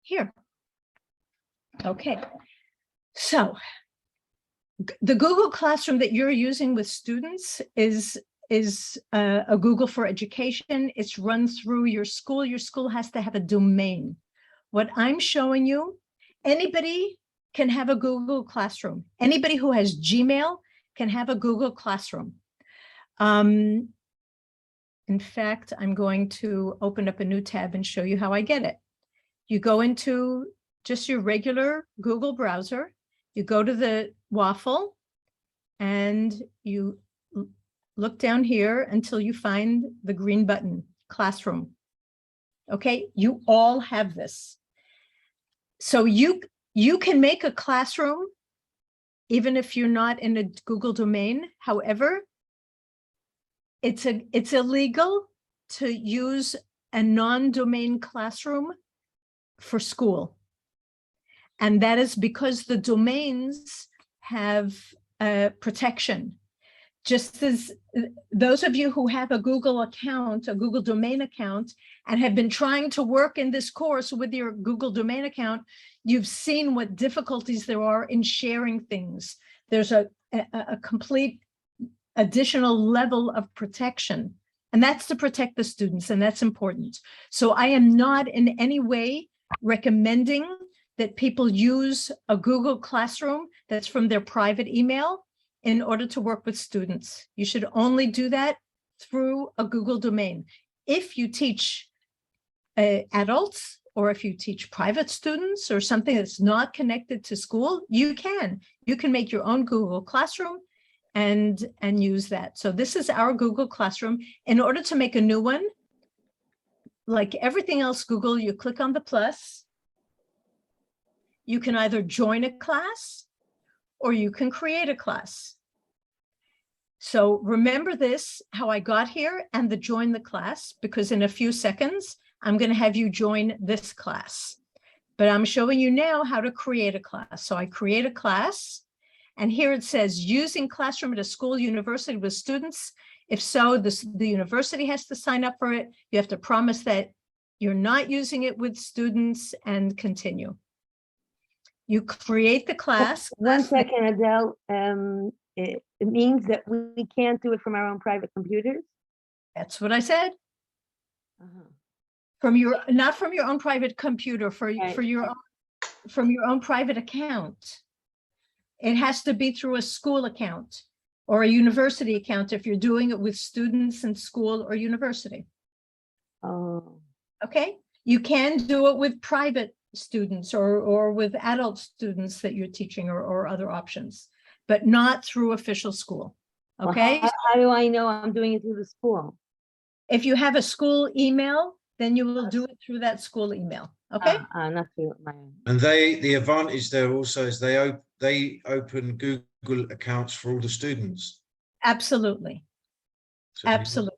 here. Okay, so the Google Classroom that you're using with students is a Google for Education. It's run through your school. Your school has to have a domain. What I'm showing you, anybody can have a Google Classroom. Anybody who has Gmail can have a Google Classroom. In fact, I'm going to open up a new tab and show you how I get it. You go into just your regular Google browser. You go to the waffle and you look down here until you find the green button, Classroom. Okay, you all have this. So you can make a classroom even if you're not in a Google domain. However, it's illegal to use a non-domain classroom for school. And that is because the domains have protection. Just as those of you who have a Google account, a Google domain account, and have been trying to work in this course with your Google domain account, you've seen what difficulties there are in sharing things. There's a complete additional level of protection, and that's to protect the students, and that's important. So I am not in any way recommending that people use a Google Classroom that's from their private email in order to work with students. You should only do that through a Google domain. If you teach adults, or if you teach private students or something that's not connected to school, you can make your own Google Classroom and use that. So this is our Google Classroom. In order to make a new one, like everything else Google, you click on the plus. You can either join a class or you can create a class. So remember this, how I got here and the join the class, because in a few seconds, I'm going to have you join this class. But I'm showing you now how to create a class. So I create a class, and here it says using Classroom at a school, university with students. If so, the university has to sign up for it. You have to promise that you're not using it with students and continue. You create the class. One second, Adele. It means that we can't do it from our own private computers? That's what I said. From your, not from your own private computer, from your own private account. It has to be through a school account or a university account if you're doing it with students in school or university. Oh. Okay, you can do it with private students or with adult students that you're teaching or other options, but not through official school. Okay. Well, how do I know I'm doing it through the school? If you have a school email, then you will do it through that school email. Okay. Not through my own. And the advantage there also is they open Google accounts for all the students. Absolutely. So Absolutely.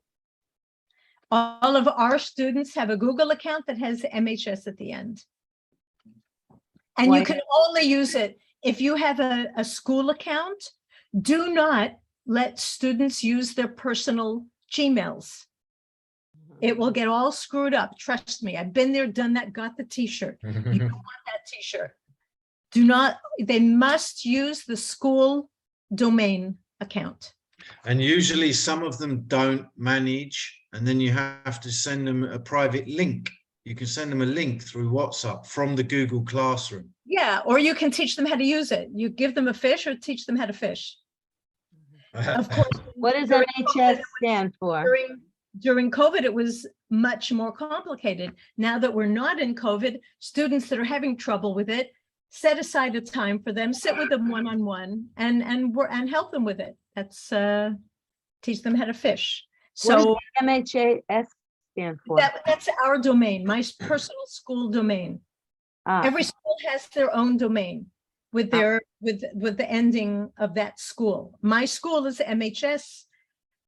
All of our students have a Google account that has MHS at the end. And you can only use it if you have a school account. Do not let students use their personal Gmails. It will get all screwed up. Trust me. I've been there, done that, got the t-shirt. You don't want that t-shirt. Do not, they must use the school domain account. And usually some of them don't manage, and then you have to send them a private link You can send them a link through WhatsApp from the Google Classroom. Yeah, or you can teach them how to use it. You give them a fish or teach them how to fish. Of course. What does during MHS stand for? During COVID, it was much more complicated. Now that we're not in COVID, students that are having trouble with it, set aside a time for them, sit with them one-on-one and help them with it. That's teach them how to fish. What does So MHS stand for? that's our domain, my personal school domain. Ah, Every school has their own domain with their with the ending of that school. My school is MHS,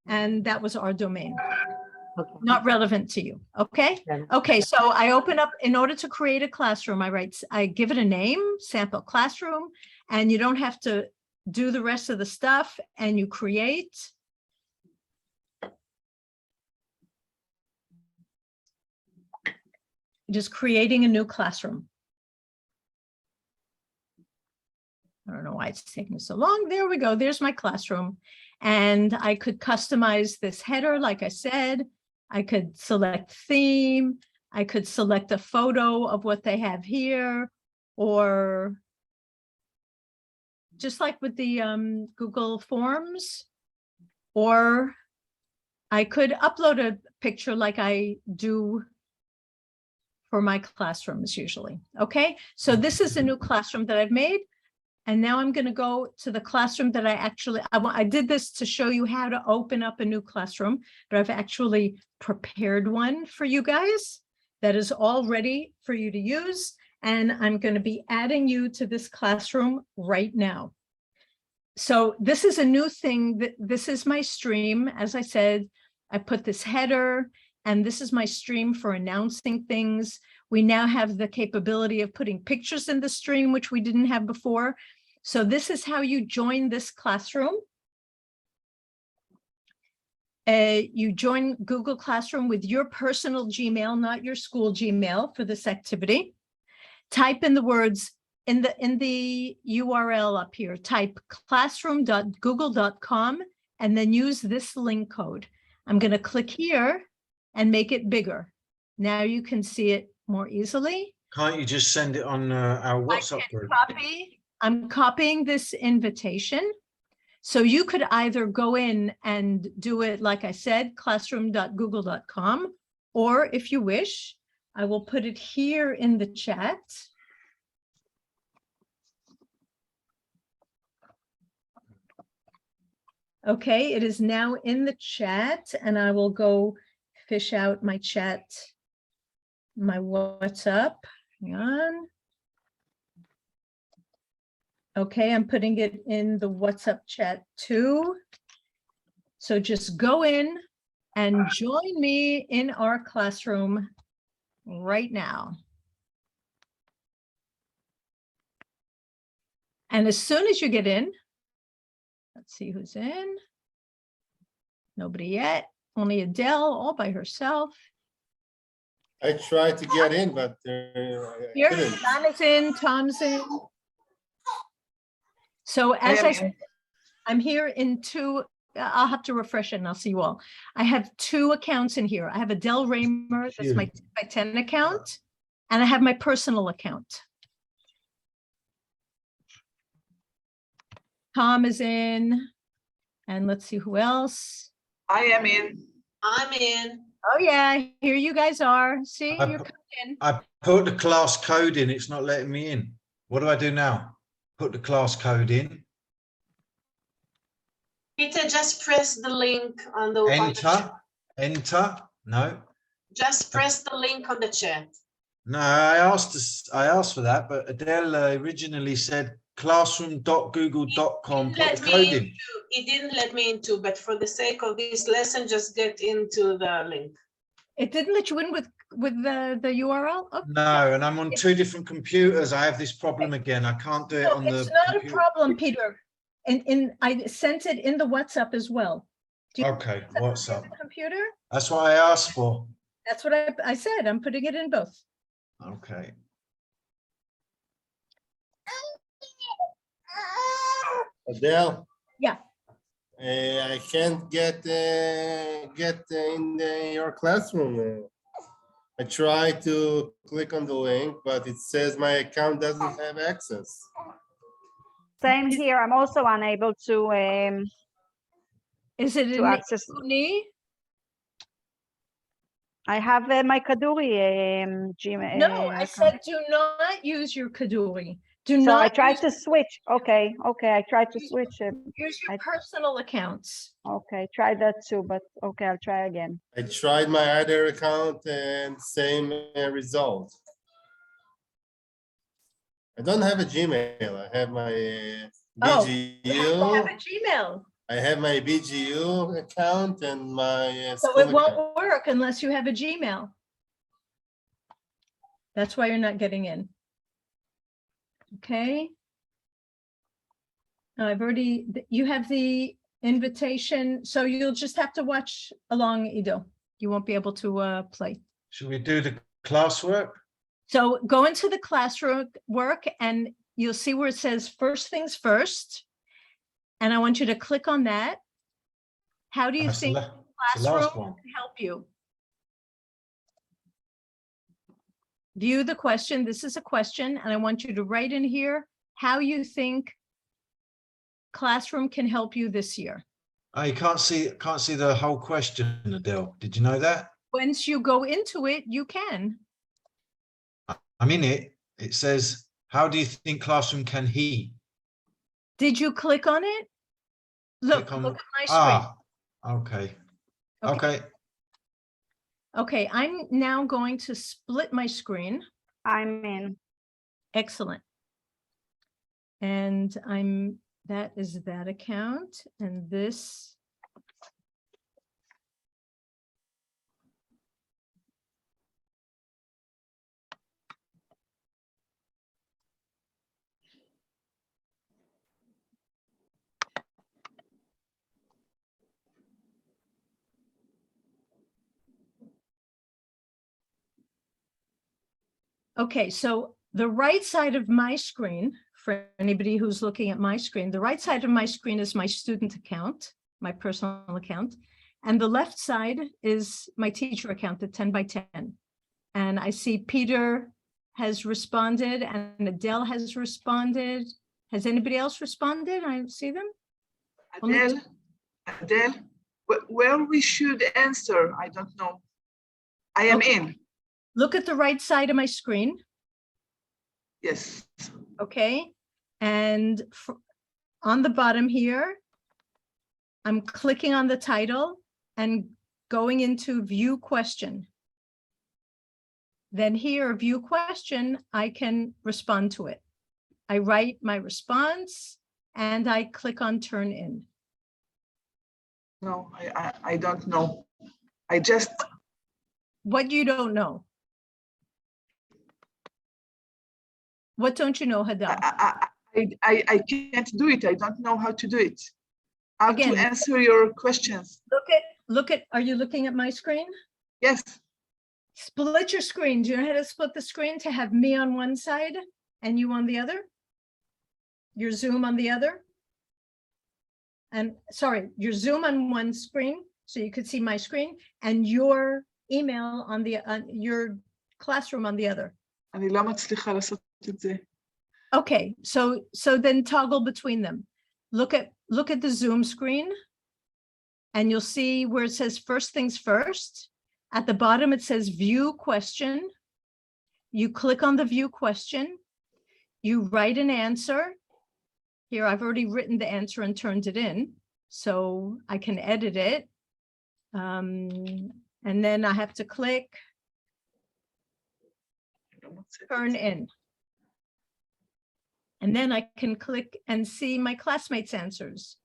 and that was our domain. okay. Not relevant to you. Okay. Then- Okay. So I open up in order to create a classroom. I give it a name, sample classroom, and you don't have to do the rest of the stuff. And you create. Just creating a new classroom. I don't know why it's taking so long. There we go. There's my classroom. And I could customize this header, like I said. I could select theme. I could select a photo of what they have here, or just like with the Google Forms, or I could upload a picture like I do for my classrooms usually. Okay, so this is a new classroom that I've made. And now I'm going to go to the classroom that I did this to show you how to open up a new classroom, but I've actually prepared one for you guys that is all ready for you to use. And I'm going to be adding you to this classroom right now. So this is a new thing. This is my stream. As I said, I put this header, and this is my stream for announcing things. We now have the capability of putting pictures in the stream, which we didn't have before. So this is how you join this classroom. You join Google Classroom with your personal Gmail, not your school Gmail, for this activity. Type in the words in the URL up here, type classroom.google.com, and then use this link code. I'm going to click here and make it bigger. Now you can see it more easily. Can't you just send it on our WhatsApp group? I'm copying this invitation. So you could either go in and do it, like I said, classroom.google.com, or if you wish, I will put it here in the chat. Okay, it is now in the chat, and I will go fish out my chat, my WhatsApp. Hang on. Okay, I'm putting it in the WhatsApp chat too. So just go in and join me in our classroom right now. And as soon as you get in, let's see who's in. Nobody yet, only Adele all by herself. I tried to get in, but I Here, couldn't. Donna's in, Tom's in. So as I said, I'm here in two, I'll have to refresh it and I'll see you all. I have two accounts in here. I have Adele Raymer, that's my 10 account, and I have my personal account. Tom is in, and let's see who else. I am in. I'm in. Oh yeah, here you guys are. See, I you're put- coming in. I put the class code in, it's not letting me in. What do I do now? Put the class code in, Peter, just press the link on the enter, no, just press the link on the chat. no, I asked for that, but Adele originally said classroom.google.com, put the code in. It didn't let me into, but for the sake of this lesson, just get into the link. It didn't let you in with the URL? Oh, No, and I'm on two different computers. I have this problem again. I can't do it no, on the it's not a computer. problem, Peter. And I sent it in the WhatsApp as well. Do you Okay, what's have up? a computer? That's what I asked for. That's what I said. I'm putting it in both. Okay. Adele? Yeah. I can't get in your classroom. I try to click on the link, but it says my account doesn't have access. Same here. I'm also unable to Is it to in access. Uni? I have my Kaduri Gmail. No, I said do not use your Kaduri. Do So not. I tried use- to switch. Okay, I tried to switch it. Use your personal accounts. Okay, try that too, but okay, I'll try again. I tried my other account and same result. I don't have a Gmail. I have my Oh, you have to BGU. have a Gmail. I have my BGU account and my So school it won't account. work unless you have a Gmail. That's why you're not getting in. Okay. I've already, you have the invitation, so you'll just have to watch along, Ido. You won't be able to play. Should we do the classwork? So go into the classroom work and you'll see where it says first things first. And I want you to click on that. How do you That's the think la- that's the last classroom one. can help you? View the question. This is a question, and I want you to write in here how you think Classroom can help you this year. Oh, you can't see the whole question, Adele. Did you know that? Once you go into it, you can. I'm in it. It says, how do you think Classroom can he? Did you click on it? Look, Click on- look at my screen. Ah, okay. Okay. Okay. Okay, I'm now going to split my screen. I'm in. Excellent. And that is that account, and this. Okay, so the right side of my screen, for anybody who's looking at my screen, the right side of my screen is my student account, my personal account. And the left side is my teacher account, the 10 by 10. And I see Peter has responded and Adele has responded. Has anybody else responded? I see them. Adele, where we should answer, I don't know. I am in. Look at the right side of my screen. Yes. Okay, and on the bottom here, I'm clicking on the title and going into view question. Then here, view question, I can respond to it. I write my response and I click on turn in. No, I don't know. I just. What you don't know? What don't you know, Hadal? I can't do it. I don't know how to do it. How Again, to answer your questions. Look at, are you looking at my screen? Yes. Split your screen. Do you know how to split the screen to have me on one side and you on the other? Your Zoom on the other? And sorry, your Zoom on one screen, so you could see my screen, and your email on the, your classroom on the other. אני לא מצליחה לעשות את זה. Okay, so then toggle between them. Look at the Zoom screen and you'll see where it says first things first. At the bottom, it says view question. You click on the view question. You write an answer. Here, I've already written the answer and turned it in, so I can edit it. And then I have to click turn in. And then I can click and see my classmates' answers.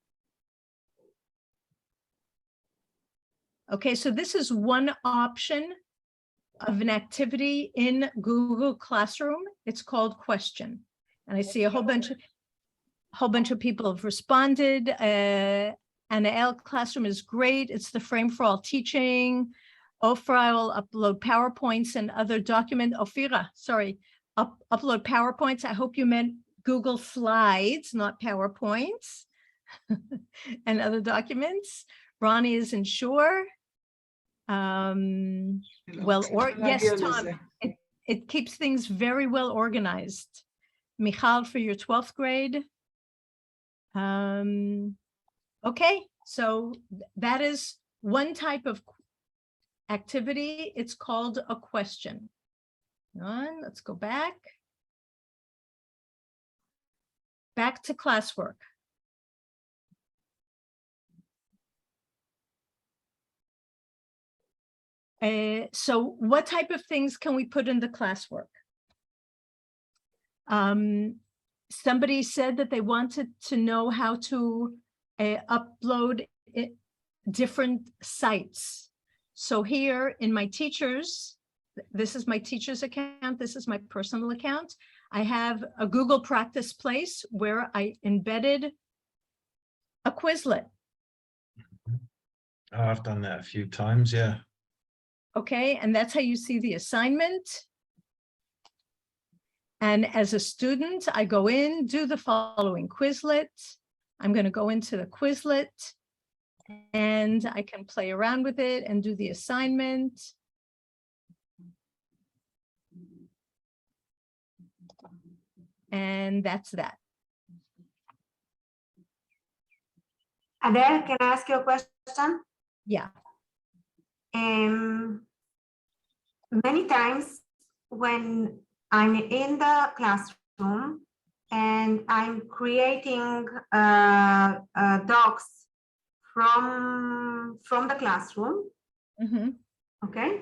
Okay, so this is one option of an activity in Google Classroom. It's called question. And I see a whole bunch of people have responded. Anael Classroom is great. It's the frame for all teaching. Ofra will upload PowerPoints and other Ophira, sorry, upload PowerPoints. I hope you meant Google Slides, not PowerPoints, and other documents. Ronnie is Ensure. Well, or yes, Tom, it keeps things very well organized. Michal, for your 12th grade. Okay, so that is one type of activity. It's called a question. Let's go back. Back to classwork. So what type of things can we put in the classwork? Somebody said that they wanted to know how to upload different sites. So here in my teachers, this is my teacher's account. This is my personal account. I have a Google Practice place where I embedded a Quizlet. Oh, I've done that a few times, yeah. Okay, and that's how you see the assignment. And as a student, I go in, do the following Quizlet. I'm going to go into the Quizlet and I can play around with it and do the assignment. And that's that. Adele, can I ask you a question? Yeah. Many times when I'm in the classroom and I'm creating docs from the classroom. Mm-hmm. Okay.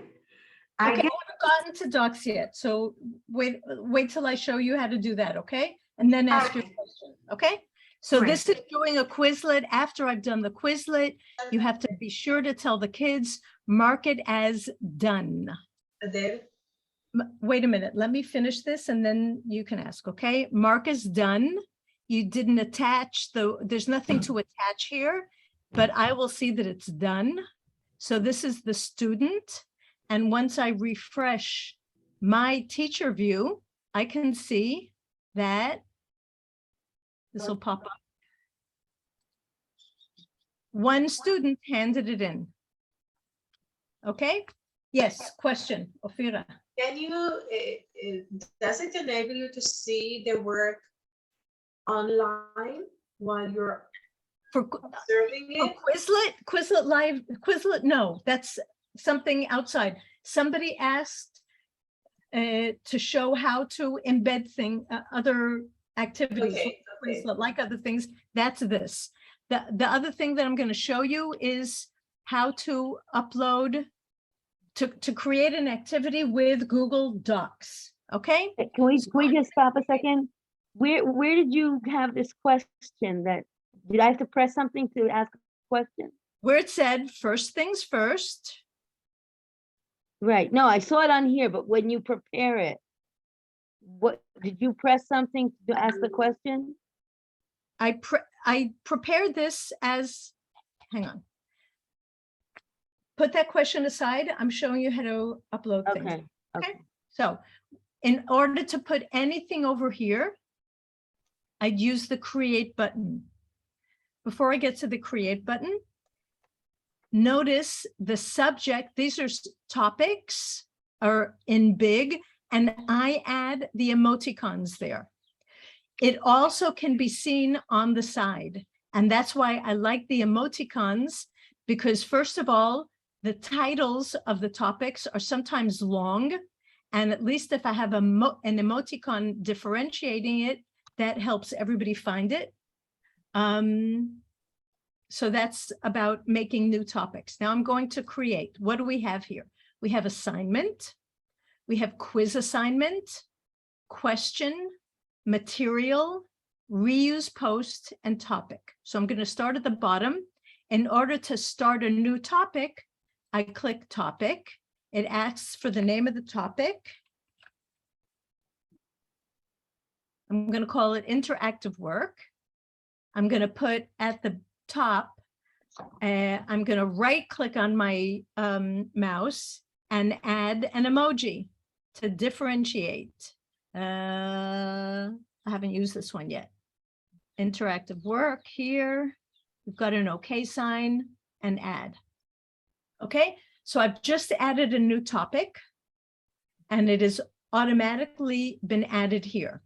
I haven't gotten to docs yet, so wait till I show you how to do that, okay? And then ask your question, okay? So this is doing a Quizlet. After I've done the Quizlet, you have to be sure to tell the kids, mark it as done. Adele? Wait a minute, let me finish this and then you can ask, okay? Mark as done. You didn't attach there's nothing to attach here, but I will see that it's done. So this is the student. And once I refresh my teacher view, I can see that this will pop up. One student handed it in. Okay? Yes, question, Ophira. Can you, does it enable you to see the work online while you're observing it? Quizlet Live, Quizlet, no, that's something outside. Somebody asked to show how to embed other activities, Quizlet, like other things. That's this. The other thing that I'm going to show you is how to upload, to create an activity with Google Docs. Okay. Can we just stop a second? Where did you have this question that, did I have to press something to ask a question? Where it said first things first. Right. No, I saw it on here, but when you prepare it, what did you press something to ask the question? I prepared this as, hang on. Put that question aside. I'm showing you how to upload things. Okay. So in order to put anything over here, I'd use the create button. Before I get to the create button, notice the subject, these are topics are in big, and I add the emoticons there. It also can be seen on the side. And that's why I like the emoticons, because first of all, the titles of the topics are sometimes long. And at least if I have an emoticon differentiating it, that helps everybody find it. So that's about making new topics. Now I'm going to create. What do we have here? We have assignment. We have quiz assignment, question, material, reuse post, and topic. So I'm going to start at the bottom. In order to start a new topic, I click topic. It asks for the name of the topic. I'm going to call it interactive work. I'm going to put at the top, I'm going to right click on my mouse and add an emoji to differentiate. I haven't used this one yet. Interactive work here. We've got an okay sign and add. Okay, So I've just added a new topic and it has automatically been added here.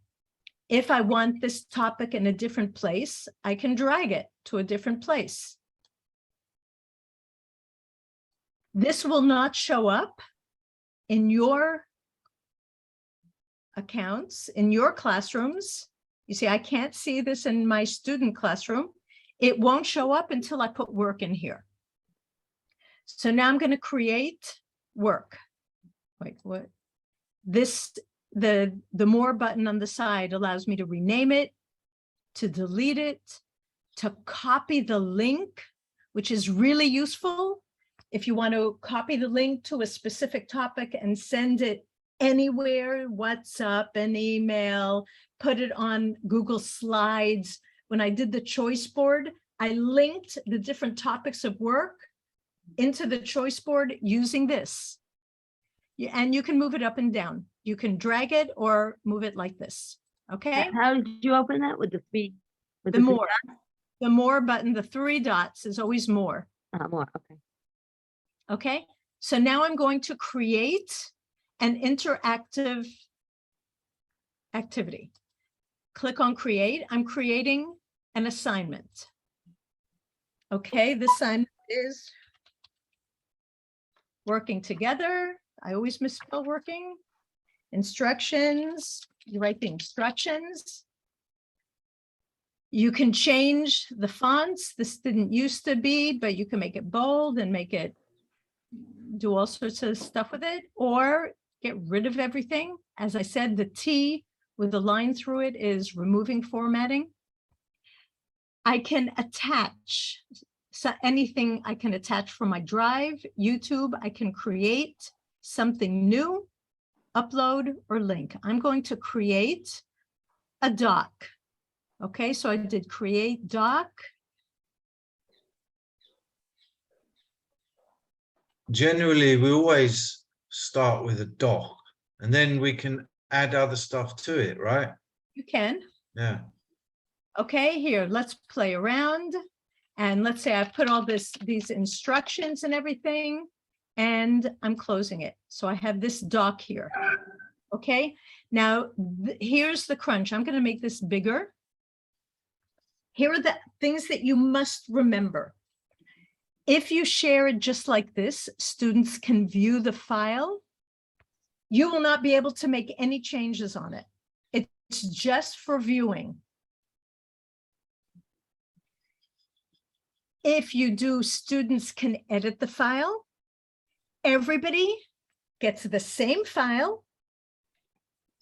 If I want this topic in a different place, I can drag it to a different place. This will not show up in your accounts, in your classrooms. You see, I can't see this in my student classroom. It won't show up until I put work in here. So now I'm going to create work. Wait, what? This, the more button on the side allows me to rename it, to delete it, to copy the link, which is really useful if you want to copy the link to a specific topic and send it anywhere, WhatsApp, an email, put it on Google Slides. When I did the choice board, I linked the different topics of work into the choice board using this. And you can move it up and down. You can drag it or move it like this. Okay. How did you open that with the three? With The three more, the more button, the 3 dots is always more. dots? More, okay. Okay. So now I'm going to create an interactive activity. Click on create. I'm creating an assignment. Okay, the assignment is working together. I always misspell working. Instructions, you write the instructions. You can change the fonts. This didn't used to be, but you can make it bold and make it do all sorts of stuff with it, or get rid of everything. As I said, the T with the line through it is removing formatting. I can attach, so anything I can attach from my drive, YouTube, I can create something new, upload or link. I'm going to create a doc. Okay, so I did create doc. Generally, we always start with a doc and then we can add other stuff to it, right? You can. Yeah. Okay, here, let's play around. And let's say I put all these instructions and everything, and I'm closing it. So I have this doc here. Okay, now here's the crunch. I'm going to make this bigger. Here are the things that you must remember. If you share it just like this, students can view the file. You will not be able to make any changes on it. It's just for viewing. If you do, students can edit the file. Everybody gets the same file.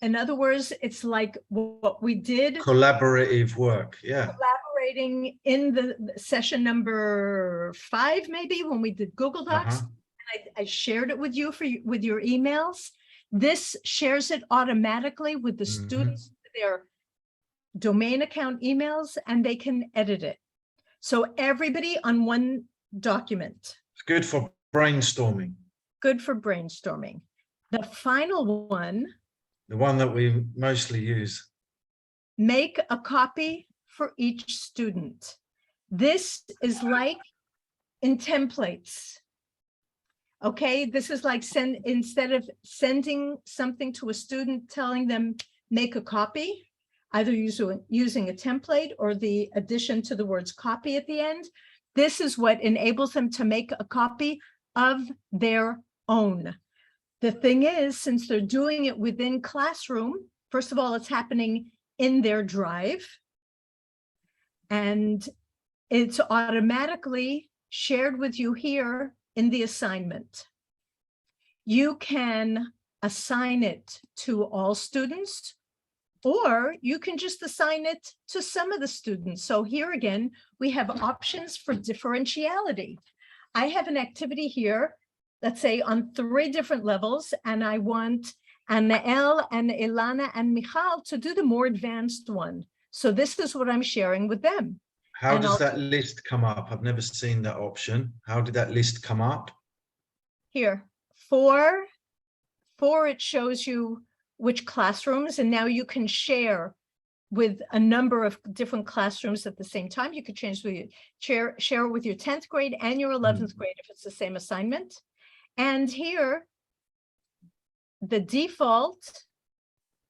In other words, it's like what we did. Collaborative work, yeah. Collaborating in the session number 5, maybe, when we did Google Docs. I shared it with you with your emails. This shares it automatically with the students, their domain account emails, and they can edit it. So everybody on one document. It's good for brainstorming. Good for brainstorming. The final one. The one that we mostly use. Make a copy for each student. This is like in templates. Okay, this is like instead of sending something to a student, telling them make a copy, either using a template or the addition to the words copy at the end. This is what enables them to make a copy of their own. The thing is, since they're doing it within Classroom, first of all, it's happening in their drive, and it's automatically shared with you here in the assignment. You can assign it to all students, or you can just assign it to some of the students. So here again, we have options for differentiality. I have an activity here, let's say on 3 different levels, and I want Anael and Ilana and Michal to do the more advanced one. So this is what I'm sharing with them. How does that list come up? I've never seen that option. How did that list come up? Here, 4, it shows you which classrooms, and now you can share with a number of different classrooms at the same time. You could share it with your 10th grade and your 11th grade if it's the same assignment. And here, the default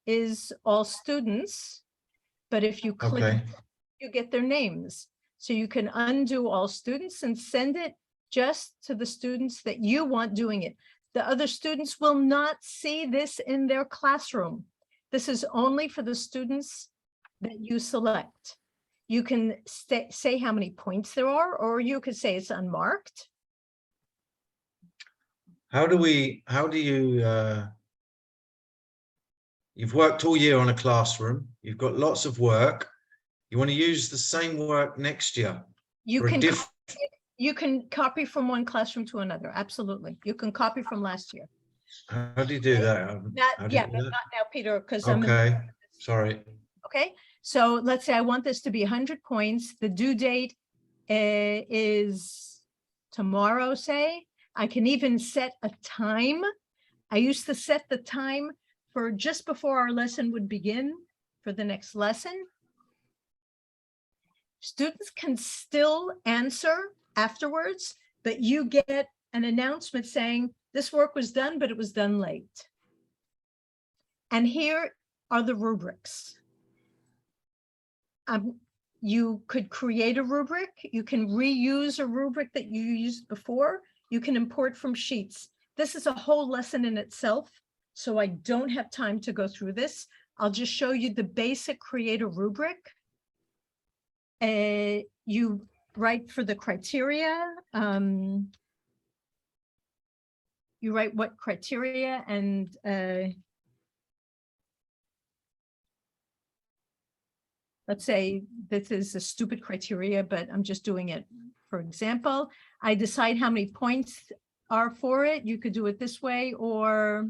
is all students, but if you click, Okay. you get their names. So you can undo all students and send it just to the students that you want doing it. The other students will not see this in their classroom. This is only for the students that you select. You can say how many points there are, or you could say it's unmarked. How do you, you've worked all year on a classroom, you've got lots of work, you want to use the same work next year? You for a can, diff- you can copy from one classroom to another. Absolutely. You can copy from last year. How do you do that? How Not, do yeah, you but do not that? now, Peter, because I'm. Okay, sorry. Okay, so let's say I want this to be 100 points. The due date is tomorrow, say. I can even set a time. I used to set the time for just before our lesson would begin for the next lesson. Students can still answer afterwards, but you get an announcement saying this work was done, but it was done late. And here are the rubrics. You could create a rubric. You can reuse a rubric that you used before. You can import from sheets. This is a whole lesson in itself, so I don't have time to go through this. I'll just show you the basic create a rubric. You write for the criteria. You write what criteria and let's say this is a stupid criteria, but I'm just doing it for example. I decide how many points are for it. You could do it this way, or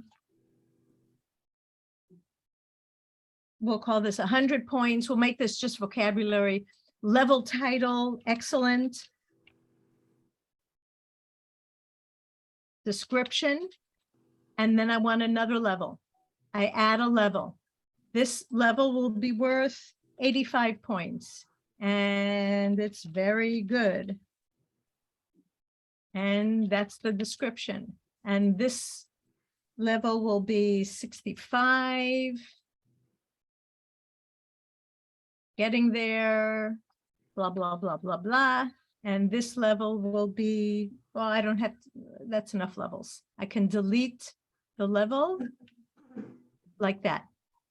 we'll call this 100 points. We'll make this just vocabulary. Level title, excellent. Description. And then I want another level. I add a level. This level will be worth 85 points. And it's very good. And that's the description. And this level will be 65. Getting there, blah, blah, blah, blah, blah. And this level will be, well, I don't have, that's enough levels. I can delete the level like that.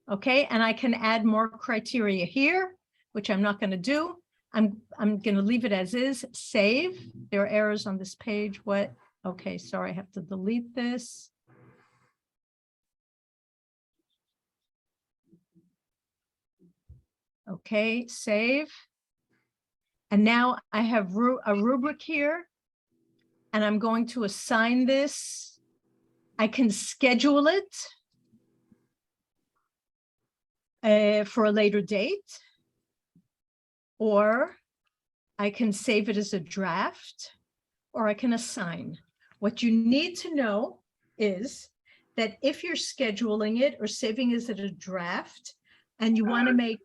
Okay, and I can add more criteria here, which I'm not going to do. I'm going to leave it as is, save. There are errors on this page. What? Okay, sorry, I have to delete this. Okay, save. And now I have a rubric here, and I'm going to assign this. I can schedule it for a later date, or I can save it as a draft, or I can assign. What you need to know is that if you're scheduling it or saving it as a draft, and you want to make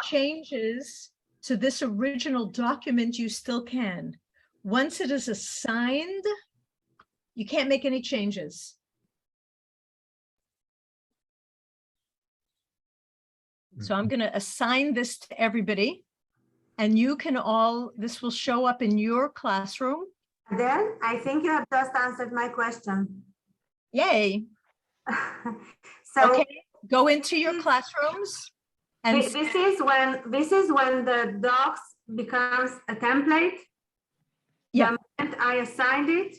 changes to this original document, you still can. Once it is assigned, you can't make any changes. So I'm going to assign this to everybody, and you can all, this will show up in your classroom. Then I think you have just answered my question. Yay. So okay, go into your classrooms. And this is when the docs becomes a template. Yeah. The moment I assigned it.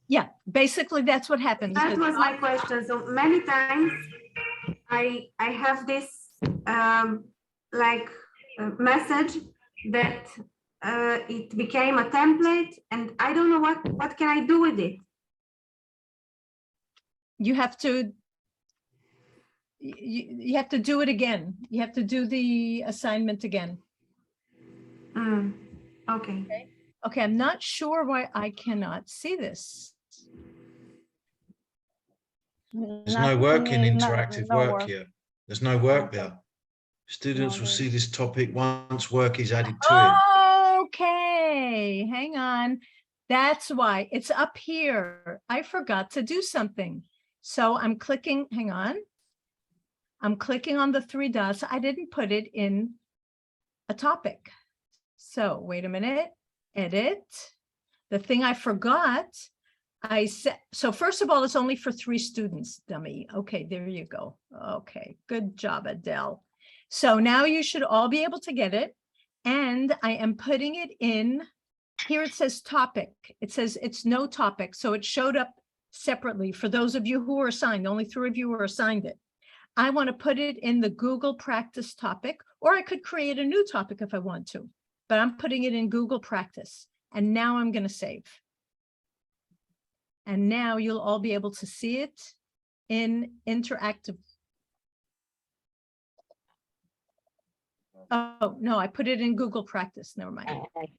Yeah, basically that's what happens. That was my question. So many times I have this message that it became a template, and I don't know what can I do with it. You have to you have to do it again. You have to do the assignment again. Okay. Okay, I'm not sure why I cannot see this. There's no work in interactive work here. There's no work there. Students will see this topic once work is added to it. Okay, hang on. That's why it's up here. I forgot to do something. So I'm clicking, hang on. I'm clicking on the 3 dots. I didn't put it in a topic. So wait a minute, edit. The thing I forgot, I said, so first of all, it's only for 3 students, dummy. Okay, there you go. Okay, good job, Adele. So now you should all be able to get it. And I am putting it in, here it says topic. It says it's no topic. So it showed up separately for those of you who were assigned, only 3 of you were assigned it. I want to put it in the Google Practice topic, or I could create a new topic if I want to, but I'm putting it in Google Practice. And now I'm going to save. And now you'll all be able to see it in interactive. Oh, no, I put it in Google Practice. Never mind.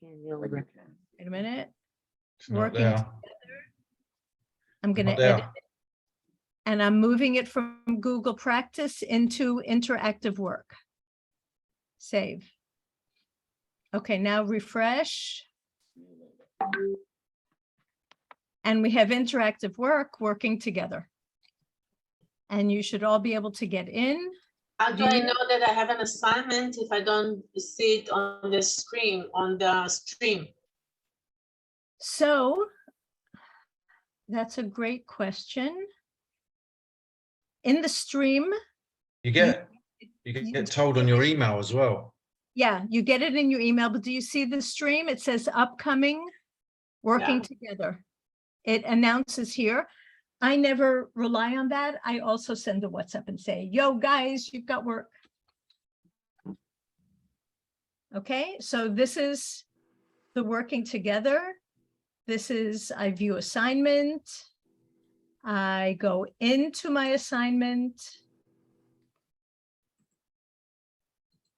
Wait a minute. It's not Working there. together. I'm going Not to there. edit it. And I'm moving it from Google Practice into interactive work. Save. Okay, now refresh. And we have interactive work working together. And you should all be able to get in. How do I know that I have an assignment if I don't see it on the screen, on the stream? So that's a great question. In the stream, You get told on your email as well. yeah, you get it in your email, but do you see the stream? It says upcoming, working Yeah. together. It announces here. I never rely on that. I also send a WhatsApp and say, yo, guys, you've got work. Okay, so this is the working together. This is, I view assignment. I go into my assignment.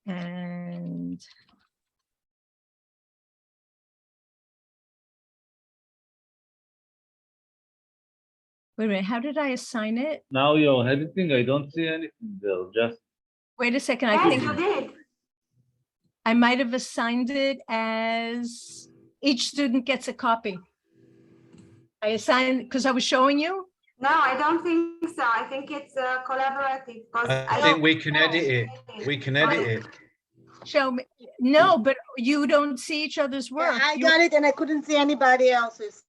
And wait a minute, how did I assign it? Now you're editing, I don't see anything there, just. Wait a second, I Yes, think you did. I might have assigned it as each student gets a copy. I assigned, because I was showing you. No, I don't think so. I think it's collaborative. 'Cause I don't think we can edit it. We can edit it. Show me, no, but you don't see each other's work. I You- got it and I couldn't see anybody else's.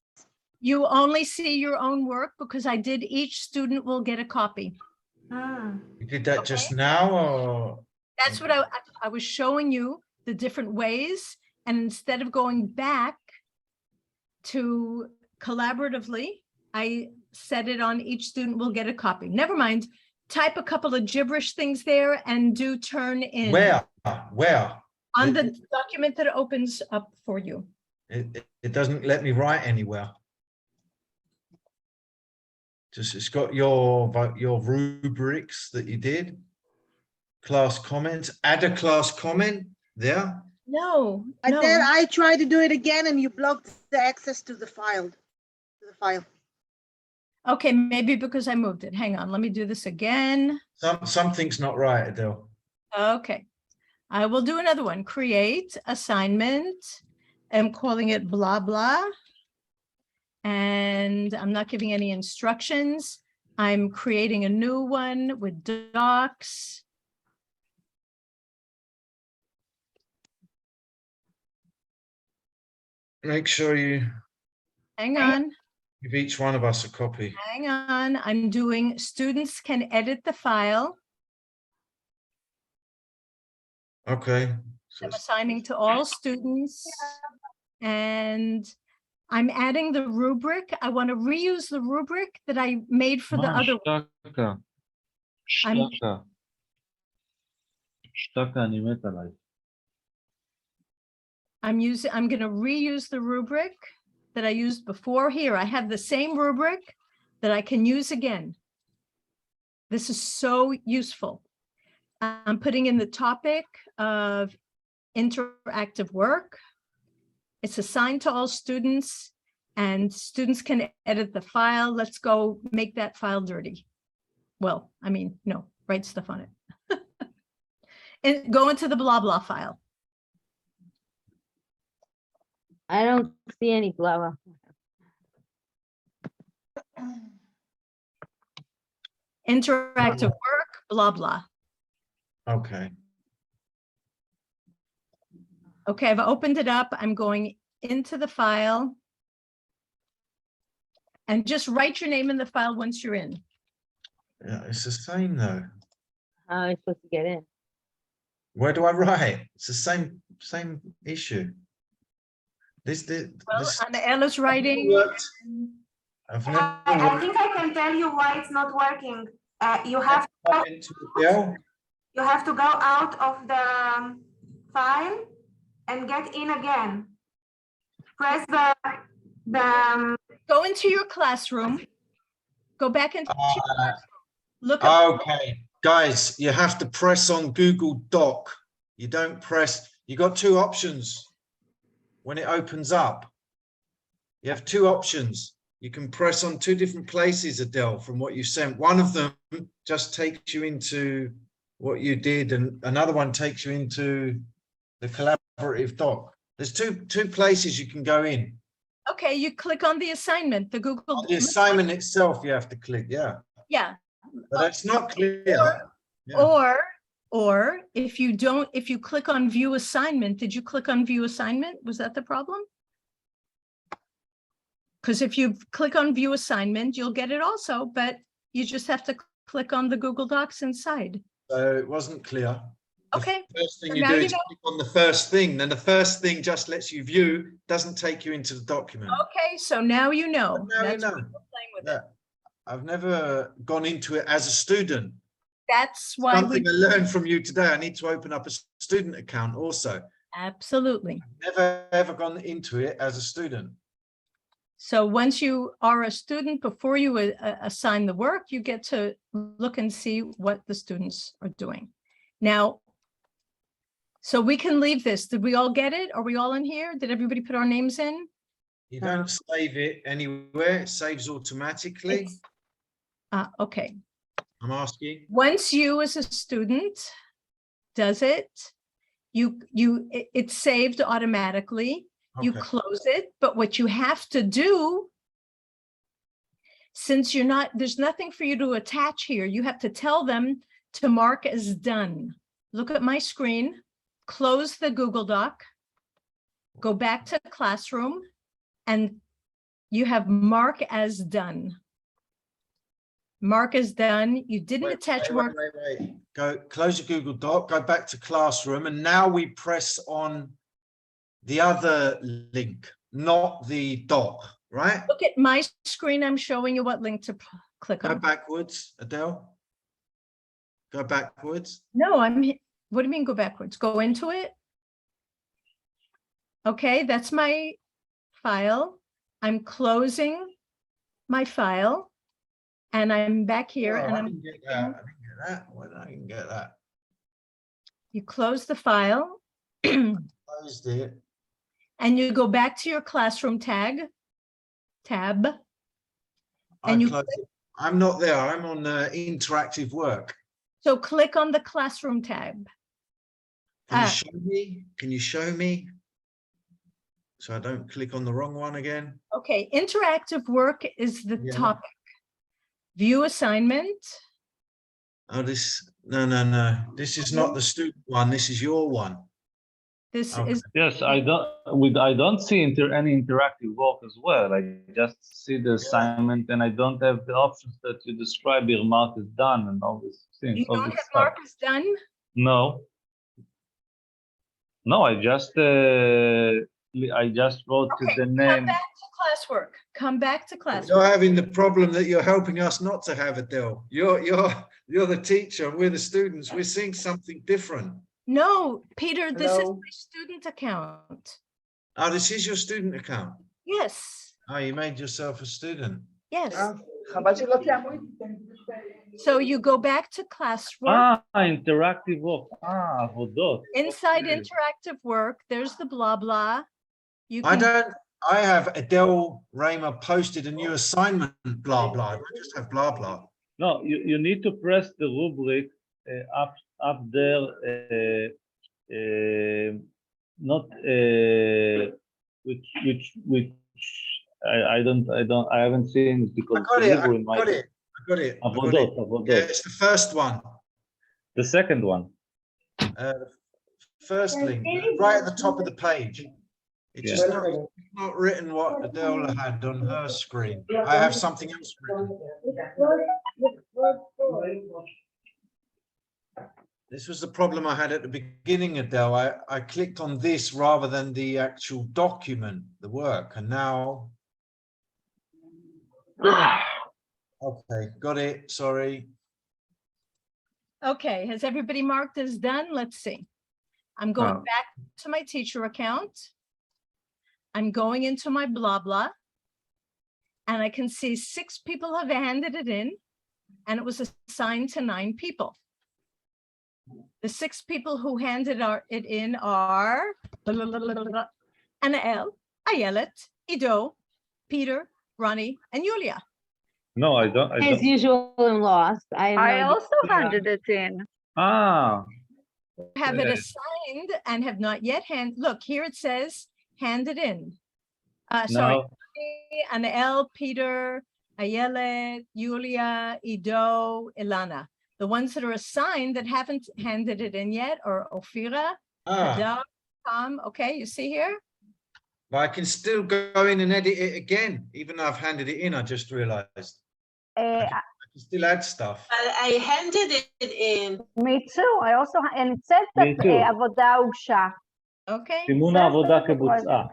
You only see your own work because I did, each student will get a copy. You did that just now, or? That's what I was showing you the different ways. And instead of going back to collaboratively, I set it on each student will get a copy. Never mind, type a couple of gibberish things there and do turn in. Where? Where? On the document that opens up for you. It doesn't let me write anywhere. Just, it's got your rubrics that you did. Class comments, add a class comment there. No, And no. then I tried to do it again and you blocked the access to the file. Okay, maybe because I moved it. Hang on, let me do this again. Something's not right, Adele. Okay, I will do another one. Create assignment. I'm calling it blah, blah. And I'm not giving any instructions. I'm creating a new one with docs. Make sure you Hang on, give each one of us a copy. hang on. I'm doing, students can edit the file. Okay. So I'm assigning to all students. And I'm adding the rubric. I want to reuse the rubric that I made for the other. שטקה. I'm- שטקה. שטקה, אני מת עליי. I'm going to reuse the rubric that I used before here. I have the same rubric that I can use again. This is so useful. I'm putting in the topic of interactive work. It's assigned to all students and students can edit the file. Let's go make that file dirty. Well, I mean, no, write stuff on it. And go into the blah, blah file. I don't see any blah. Interactive work, blah, blah. Okay. Okay, I've opened it up. I'm going into the file. And just write your name in the file once you're in. Yeah, it's the same though. How am I supposed to get in? Where do I write? It's the same issue. This Well, Annaella's writing. I've never I think I can tell you why it's not working. You have to go out of the file and get in again. Press the go into your classroom. Go back into your classroom. Look up. Okay, guys, you have to press on Google Doc. You don't press. You got two options when it opens up. You have two options. You can press on two different places, Adele, from what you sent. One of them just takes you into what you did, and another one takes you into the collaborative doc. There's two places you can go in. Okay, you click on the assignment, the Google. On the assignment itself, you have to click, yeah. Yeah. But that's not clear. Or if you click on view assignment, did you click on view assignment? Was that the problem? Because if you click on view assignment, you'll get it also, but you just have to click on the Google Docs inside. So it wasn't clear. Okay. The first thing So you now do you is know. click on the first thing, then the first thing just lets you view, doesn't take you into the document. Okay, so now you know. Now you That's why know. we're playing with Yeah. I've never gone into it as a student. That's why we Something I learned from you today. I need to open up a student account also. absolutely. Never ever gone into it as a student. So once you are a student, before you assign the work, you get to look and see what the students are doing. Now, so we can leave this. Did we all get it? Are we all in here? Did everybody put our names in? You don't save it anywhere. It saves automatically. Okay. I'm asking. Once you as a student does it, it's saved automatically. You Okay. close it, but what you have to do, since there's nothing for you to attach here, you have to tell them to mark as done. Look at my screen, close the Google Doc, go back to Classroom, and you have mark as done. Mark as done. You didn't attach work. Wait. Go close your Google Doc, go back to Classroom, and now we press on the other link, not the doc, right? Look at my screen. I'm showing you what link to click Go on. backwards, Adele. Go backwards. No, what do you mean go backwards? Go into it. Okay, that's my file. I'm closing my file and I'm back here Oh, and I I'm didn't get that. I didn't get that. Why did I even get that? you close the file Closed it. and you go back to your Classroom tab. I And you closed it. I'm not there. I'm on interactive work. So click on the Classroom tab. Can you show me? Can you show me? So I don't click on the wrong one again. Okay, interactive work is the Yeah. topic. View assignment. Oh, no. This is not the student one. This is your one. This Okay. is Yes, I don't see any interactive work as well. I just see the assignment and I don't have the options that you describe here, mark is done and all these things. you all don't this have stuff. markers done. No. No, I just wrote Okay, the come name. back to classwork. Come back to classwork. You're having the problem that you're helping us not to have, Adele. You're the teacher and we're the students. We're seeing something different. No, Peter, this is Hello? my student account. Oh, this is your student account. Yes, Oh, you made yourself a student. yes. So you go back to classwork. Interactive work. עבודות. Inside Okay. interactive work, there's the blah, blah. You can, I have Adele Raymer posted a new assignment, blah, blah. I don't just have blah, blah. No, you need to press the rubric up there, not which I haven't seen it because I got it, Hebrew in my I got it. Avodot. Yeah, it's the first one. The second one. First link, right at the top of the page. It's just not written what Adele had on her screen. I have something else written. This was the problem I had at the beginning, Adele. I clicked on this rather than the actual document, the work, and now. Okay, got it. Sorry. Okay, has everybody marked as done? Let's see. I'm going Oh. back to my teacher account. I'm going into my blah blah. And I can see 6 people have handed it in, and it was assigned to 9 people. The 6 people who handed it in are Anael, Ayelet, Ido, Peter, Ronnie, and Yulia. No, I don't. As usual, I'm lost. I also handed it in. Ah. Have it Okay. assigned and have not yet look, here it says handed in. Sorry, Now, Anael, Peter, Ayelet, Yulia, Ido, Ilana. The ones that are assigned that haven't handed it in yet are Ophira, Hadar, Tom. Okay, you see here? But I can still go in and edit it again, even though I've handed it in, I just realized. I can still add stuff. I handed it in. Me too. I also, and it says that Me too. עבודה הוגשה. Okay. סימון העבודה כבוצעה.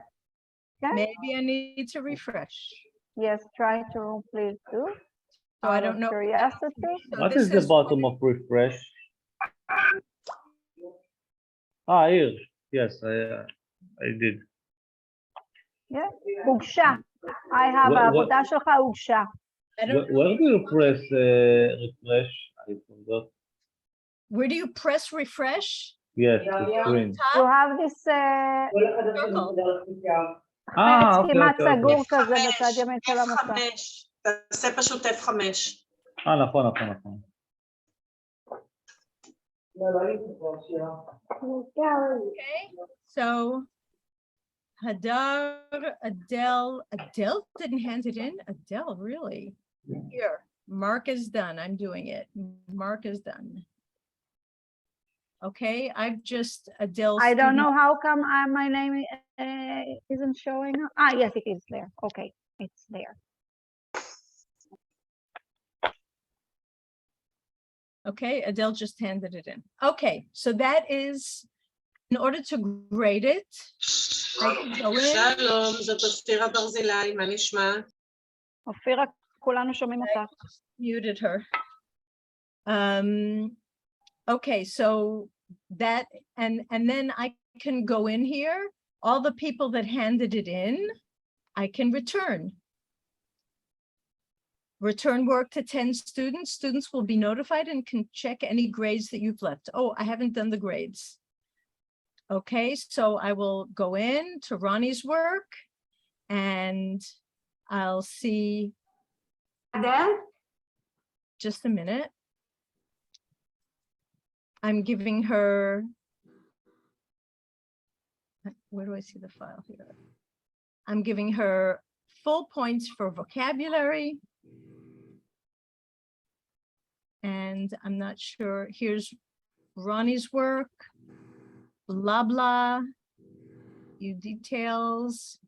Maybe I need to refresh. Yes, try to please do. So I Out don't of know. Curiosity. So What this is the bottom of refresh? Ah, here. Yes, I did. Yeah, הוגשה. I have What- העבודה שלך הוגשה. Where do you press refresh? I forgot. Where do you press refresh? Yes, the screen. You have this Circle. Ah, okay, כמעט okay, okay. סגור כזה בצד ימין של המסך. F5, תעשה פשוט F5. נכון. Okay, so Hadar, Adele didn't hand it in. Adele, really? Here, Mark is done. I'm doing it. Mark is done. Okay, I've just Adele. I don't know how come my name isn't showing up. Ah, yes, it is there. Okay, it's there. Okay, Adele just handed it in. Okay, so that is, in order to grade it, I can go in. שלום, זאת אופירה ברזילי, מה נשמע? אופירה, כולנו שומעים אותך. Muted her. Okay, so that, and then I can go in here, all the people that handed it in, I can return. Return work to 10 students. Students will be notified and can check any grades that you've left. Oh, I haven't done the grades. Okay, so I will go in to Ronnie's work and I'll see. Adele? Just a minute. I'm giving her. Where do I see the file here? I'm giving her full points for vocabulary. And I'm not sure, here's Ronnie's work, blah, blah, you details.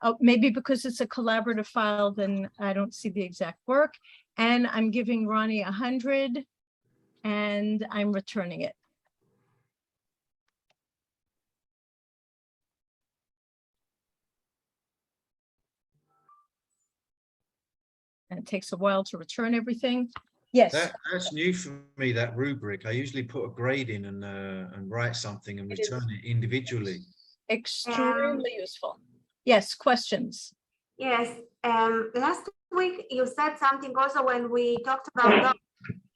Oh, maybe because it's a collaborative file, then I don't see the exact work. And I'm giving Ronnie 100 and I'm returning it. And it takes a while to return everything. Yes. That's new for me, that rubric. I usually put a grade in and write something and return it individually. Extremely useful. Yes, questions? Yes, last week you said something also when we talked about dogs.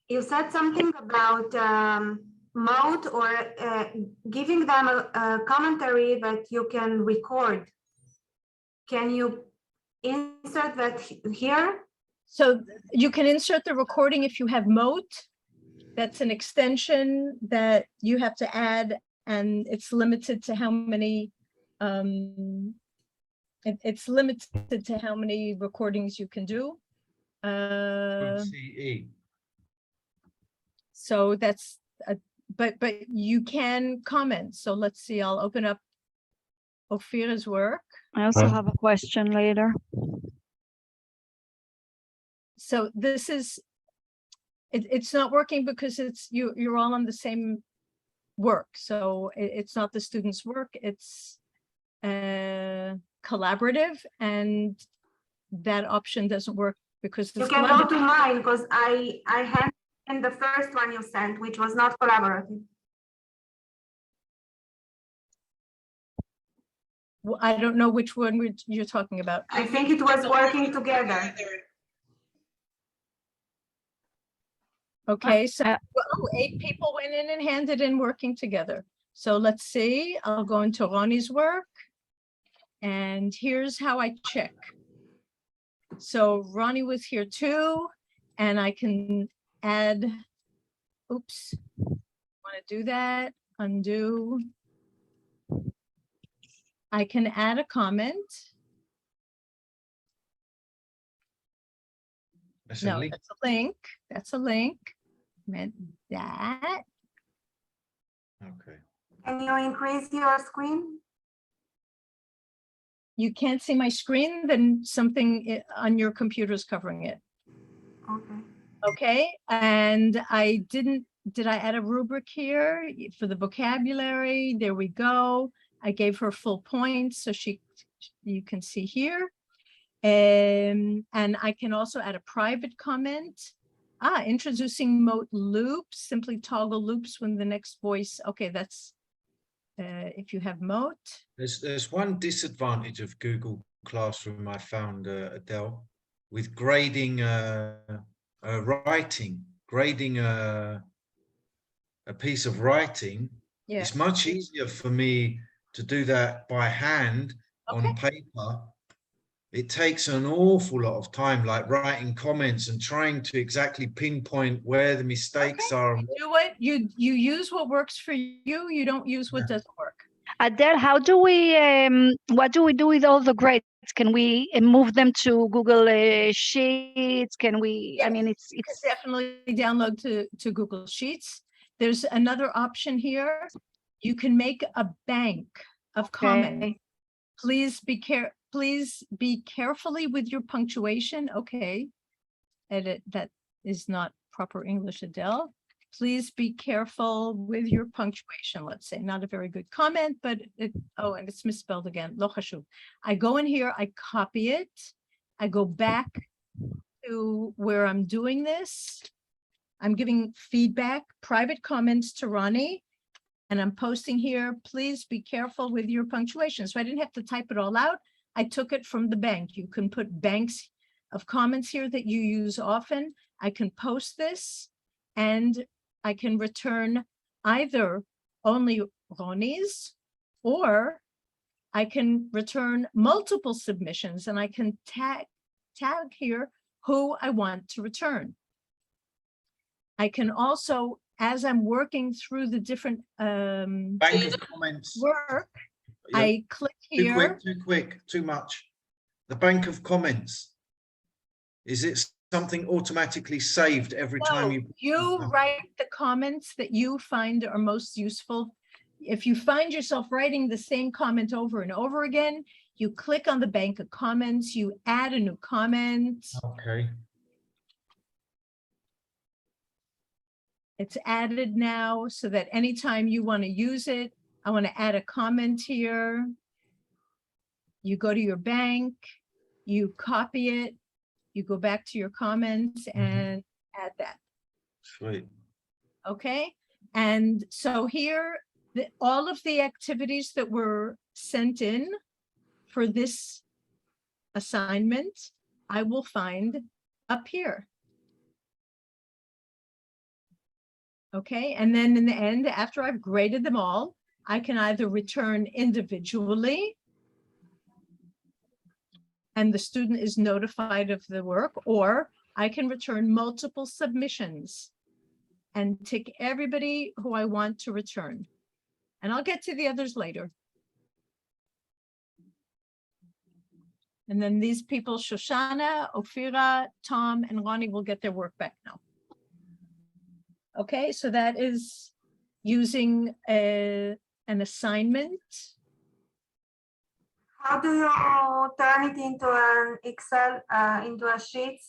You said something about mode or giving them a commentary that you can record. Can you insert that here? So you can insert the recording if you have Mote. That's an extension that you have to add and it's limited to how many, it's limited to how many recordings you can do. CE. So that's, but you can comment. So let's see, I'll open up Ophira's work. I also have a question later. So this is, it's not working because it's, you're all on the same work. So it's not the student's work, it's collaborative, and that option doesn't work because You it's can go to collaborative. mine because I had in the first one you sent, which was not collaborative. Well, I don't know which one you're talking about. I think it was working together. Okay, so well, 8 people went in and handed in working together. So let's see, I'll go into Ronnie's work. And here's how I check. So Ronnie was here too, and I can add, oops, want to do that, undo. I can add a comment. That's No, a link. that's a link. That's a link. Meant that. Okay. Can you increase your screen? You can't see my screen, then something on your computer is covering it. Okay. Okay, and did I add a rubric here for the vocabulary? There we go. I gave her full points, so you can see here. And I can also add a private comment. Introducing mode loops, simply toggle loops when the next voice, okay, that's if you have mode. There's one disadvantage of Google Classroom I found, Adele, with grading writing, grading a piece of writing. Yeah. It's much easier for me to do that by hand on paper. It takes an awful lot of time, like writing comments and trying to exactly pinpoint where the mistakes are. You do what you use what works for you. You don't use what doesn't work. Adele, how do we, what do we do with all the grades? Can we move them to Google Sheets? Can we, I mean, it's Definitely download to Google Sheets. There's another option here. You can make a bank of comments. Please be carefully with your punctuation. Okay. Edit, that is not proper English, Adele. Please be careful with your punctuation, let's say. Not a very good comment, but oh, and it's misspelled again. Lo chashuv. I go in here, I copy it. I go back to where I'm doing this. I'm giving feedback, private comments to Ronnie, and I'm posting here, please be careful with your punctuation. So I didn't have to type it all out. I took it from the bank. You can put banks of comments here that you use often. I can post this and I can return either only Ronnie's, or I can return multiple submissions, and I can tag here who I want to return. I can also, as I'm working through the different Bank of comments. work, Yeah. I click here. Too quick, too much. The bank of comments. Is it something automatically saved every time you? You write the comments that you find are most useful. If you find yourself writing the same comment over and over again, you click on the bank of comments, you add a new comment. Okay. It's added now so that anytime you want to use it, I want to add a comment here. You go to your bank, you copy it, you go back to your comments and add that. Sweet. Okay, and so here, all of the activities that were sent in for this assignment, I will find up here. Okay, and then in the end, after I've graded them all, I can either return individually and the student is notified of the work, or I can return multiple submissions and tick everybody who I want to return. And I'll get to the others later. And then these people, Shoshana, Ophira, Tom, and Ronnie will get their work back now. Okay, so that is using an assignment. How do you turn it into an Excel, into a sheet?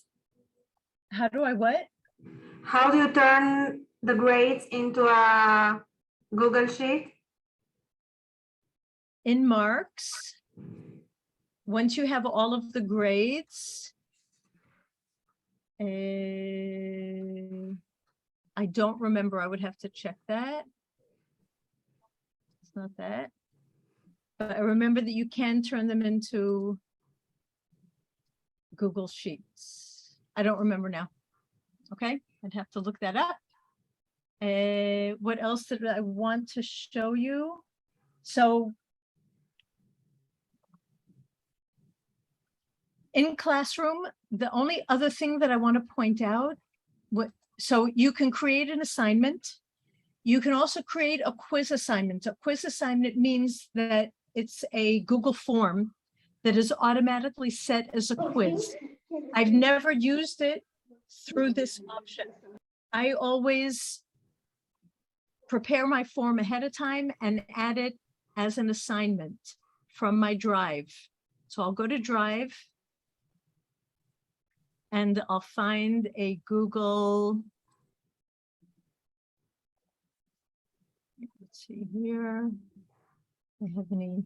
How do I what? How do you turn the grades into a Google Sheet? In Marks, once you have all of the grades, I don't remember. I would have to check that. It's not that. But I remember that you can turn them into Google Sheets. I don't remember now. Okay, I'd have to look that up. What else did I want to show you? So in Classroom, the only other thing that I want to point out, so you can create an assignment. You can also create a quiz assignment. A quiz assignment means that it's a Google form that is automatically set as a quiz. I've never used it through this option. I always prepare my form ahead of time and add it as an assignment from my Drive. So I'll go to Drive and I'll find a Google. Let's see here. Do I have any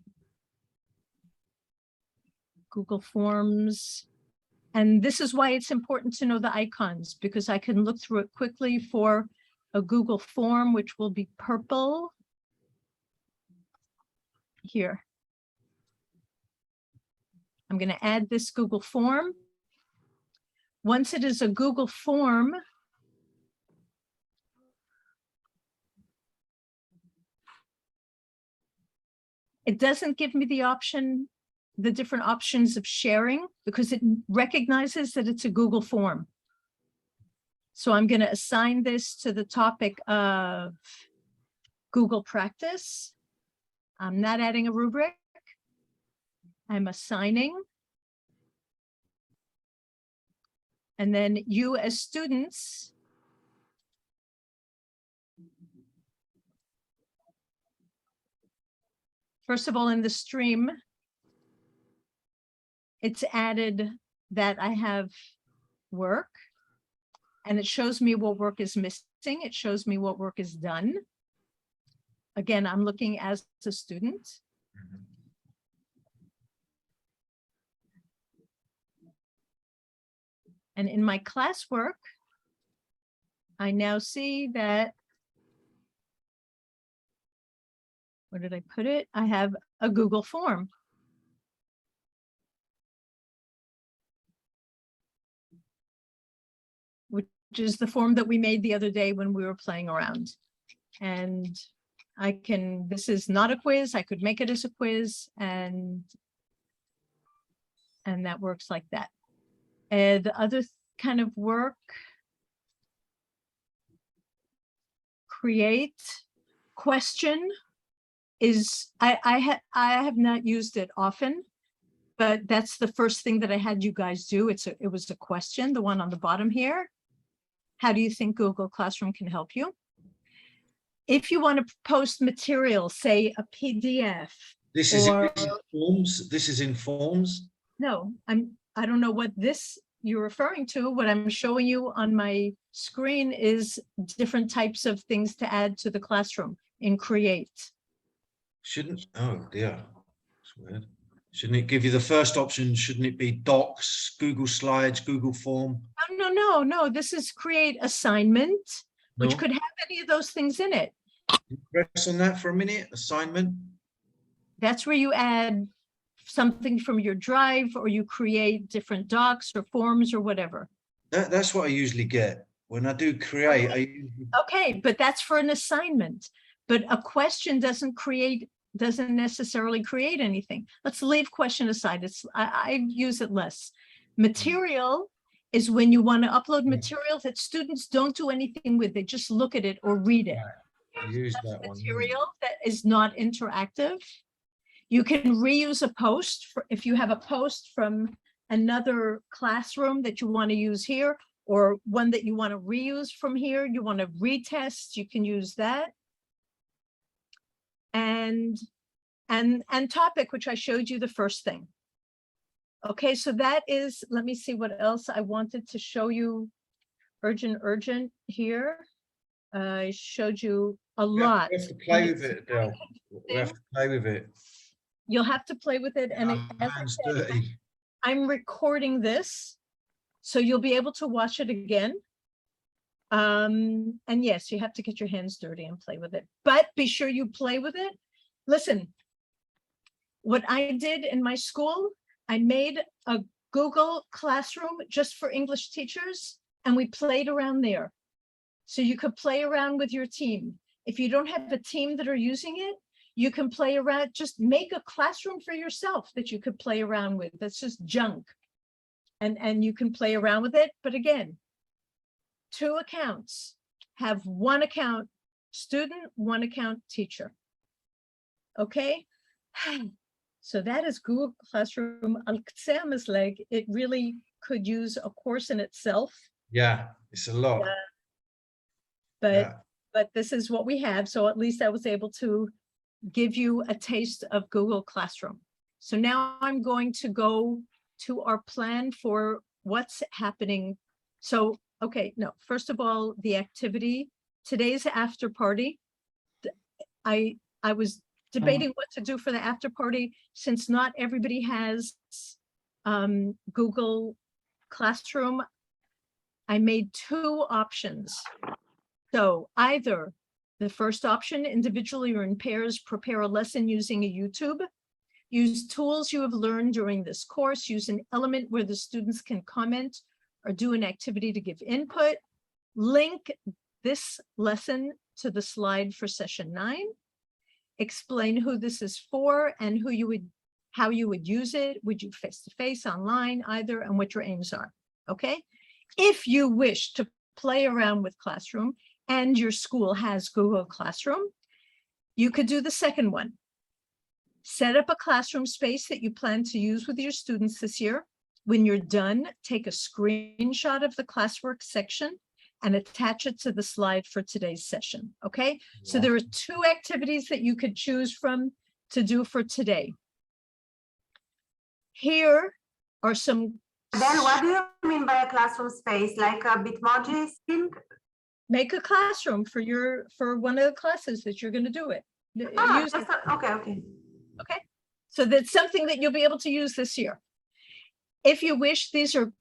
Google Forms? And this is why it's important to know the icons, because I can look through it quickly for a Google form, which will be purple here. I'm going to add this Google form. Once it is a Google form, it doesn't give me the option, the different options of sharing, because it recognizes that it's a Google form. So I'm going to assign this to the topic of Google Practice. I'm not adding a rubric. I'm assigning. And then you as students, first of all, in the stream, it's added that I have work, and it shows me what work is missing. It shows me what work is done. Again, I'm looking as a student. And in my classwork, I now see that, where did I put it? I have a Google form. Which is the form that we made the other day when we were playing around. And I can, this is not a quiz. I could make it as a quiz, and that works like that. The other kind of work, create question, is I have not used it often, but that's the first thing that I had you guys do. It was a question, the one on the bottom here. How do you think Google Classroom can help you? If you want to post material, say a PDF. This is in Forms. This is in Forms. No, I don't know what this you're referring to. What I'm showing you on my screen is different types of things to add to the classroom in Create. Shouldn't, oh dear, that's weird. Shouldn't it give you the first option? Shouldn't it be Docs, Google Slides, Google Form? No, this is Create Assignment, which No. could have any of those things in it. Press on that for a minute, assignment. That's where you add something from your Drive, or you create different docs or forms or whatever. That's what I usually get. When I do create, I usually, Okay, but that's for an assignment. But a question doesn't necessarily create anything. Let's leave question aside. I use it less. Material is when you want to upload material that students don't do anything with. They just look at it or read it. Use that one. yeah. material that is not interactive. You can reuse a post for, if you have a post from another classroom that you want to use here, or one that you want to reuse from here, you want to retest, you can use that. And topic, which I showed you the first thing. Okay, so that is, let me see what else I wanted to show you. Urgent here. I showed you a lot. We have to play with it, Adele. We have to play with it. You'll have to play with it. And Our as I hands said, dirty. I'm recording this, so you'll be able to watch it again. And yes, you have to get your hands dirty and play with it, but be sure you play with it. Listen, what I did in my school, I made a Google Classroom just for English teachers, and we played around there. So you could play around with your team. If you don't have a team that are using it, you can play around, just make a classroom for yourself that you could play around with. That's just junk. And you can play around with it. But again, 2 accounts. Have 1 account student, 1 account teacher. Okay? So that is Google Classroom al Qtsei HaMezleg. It really could use a course in itself. Yeah, it's a lot. But this is what we have. So at least I was able to give you a taste of Google Classroom. So now I'm going to go to our plan for what's happening. So, okay, no, first of all, the activity, today's after party. I was debating what to do for the after party, since not everybody has Google Classroom. I made 2 options. So either the first option, individually or in pairs, prepare a lesson using a YouTube. Use tools you have learned during this course. Use an element where the students can comment or do an activity to give input. Link this lesson to the slide for session 9. Explain who this is for and how you would use it. Would you face-to-face, online, either, and what your aims are, okay? If you wish to play around with Classroom and your school has Google Classroom, you could do the second one. Set up a classroom space that you plan to use with your students this year. When you're done, take a screenshot of the classwork section and attach it to the slide for today's session, okay? So there are 2 activities that you could choose from to do for today. Here are some. Then what do you mean by a classroom space? Like a Bitmoji thing? Make a classroom for one of the classes that you're going to do it. Okay. Okay, so that's something that you'll be able to use this year. If you wish, these are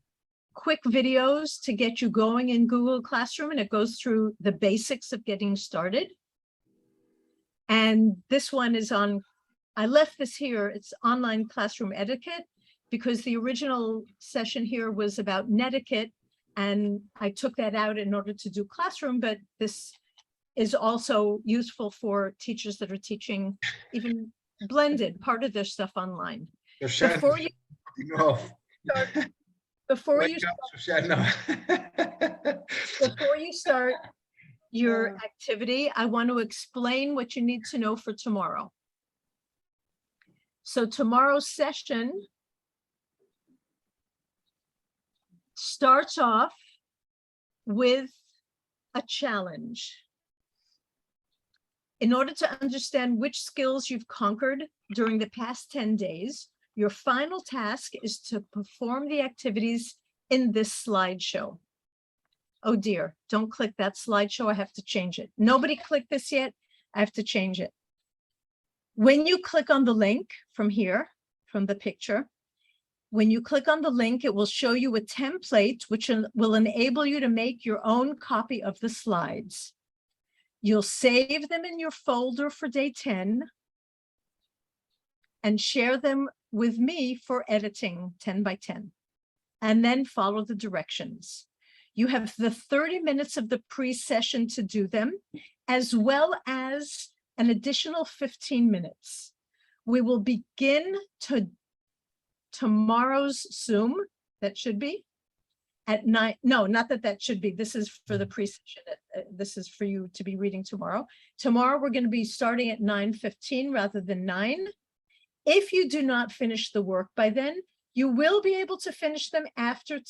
quick videos to get you going in Google Classroom, and it goes through the basics of getting started. And this one is on, I left this here, it's online classroom etiquette, because the original session here was about netiquette, and I took that out in order to do Classroom, but this is also useful for teachers that are teaching even blended part of their stuff online. Before you start your activity, I want to explain what you need to know for tomorrow. So tomorrow's session starts off with a challenge. In order to understand which skills you've conquered during the past 10 days, your final task is to perform the activities in this slideshow. Oh dear, don't click that slideshow. I have to change it. Nobody clicked this yet. I have to change it. When you click on the link from here, from the picture, when you click on the link, it will show you a template which will enable you to make your own copy of the slides. You'll save them in your folder for day 10 and share them with me for editing 10 by 10, and then follow the directions. You have the 30 minutes of the pre-session to do them, as well as an additional 15 minutes. We will begin tomorrow's Zoom, that should be, at 9. No, not that that should be. This is for the pre-session. This is for you to be reading tomorrow. Tomorrow, we're going to be starting at 9:15 rather than 9. If you do not finish the work by then, you will be able to finish them after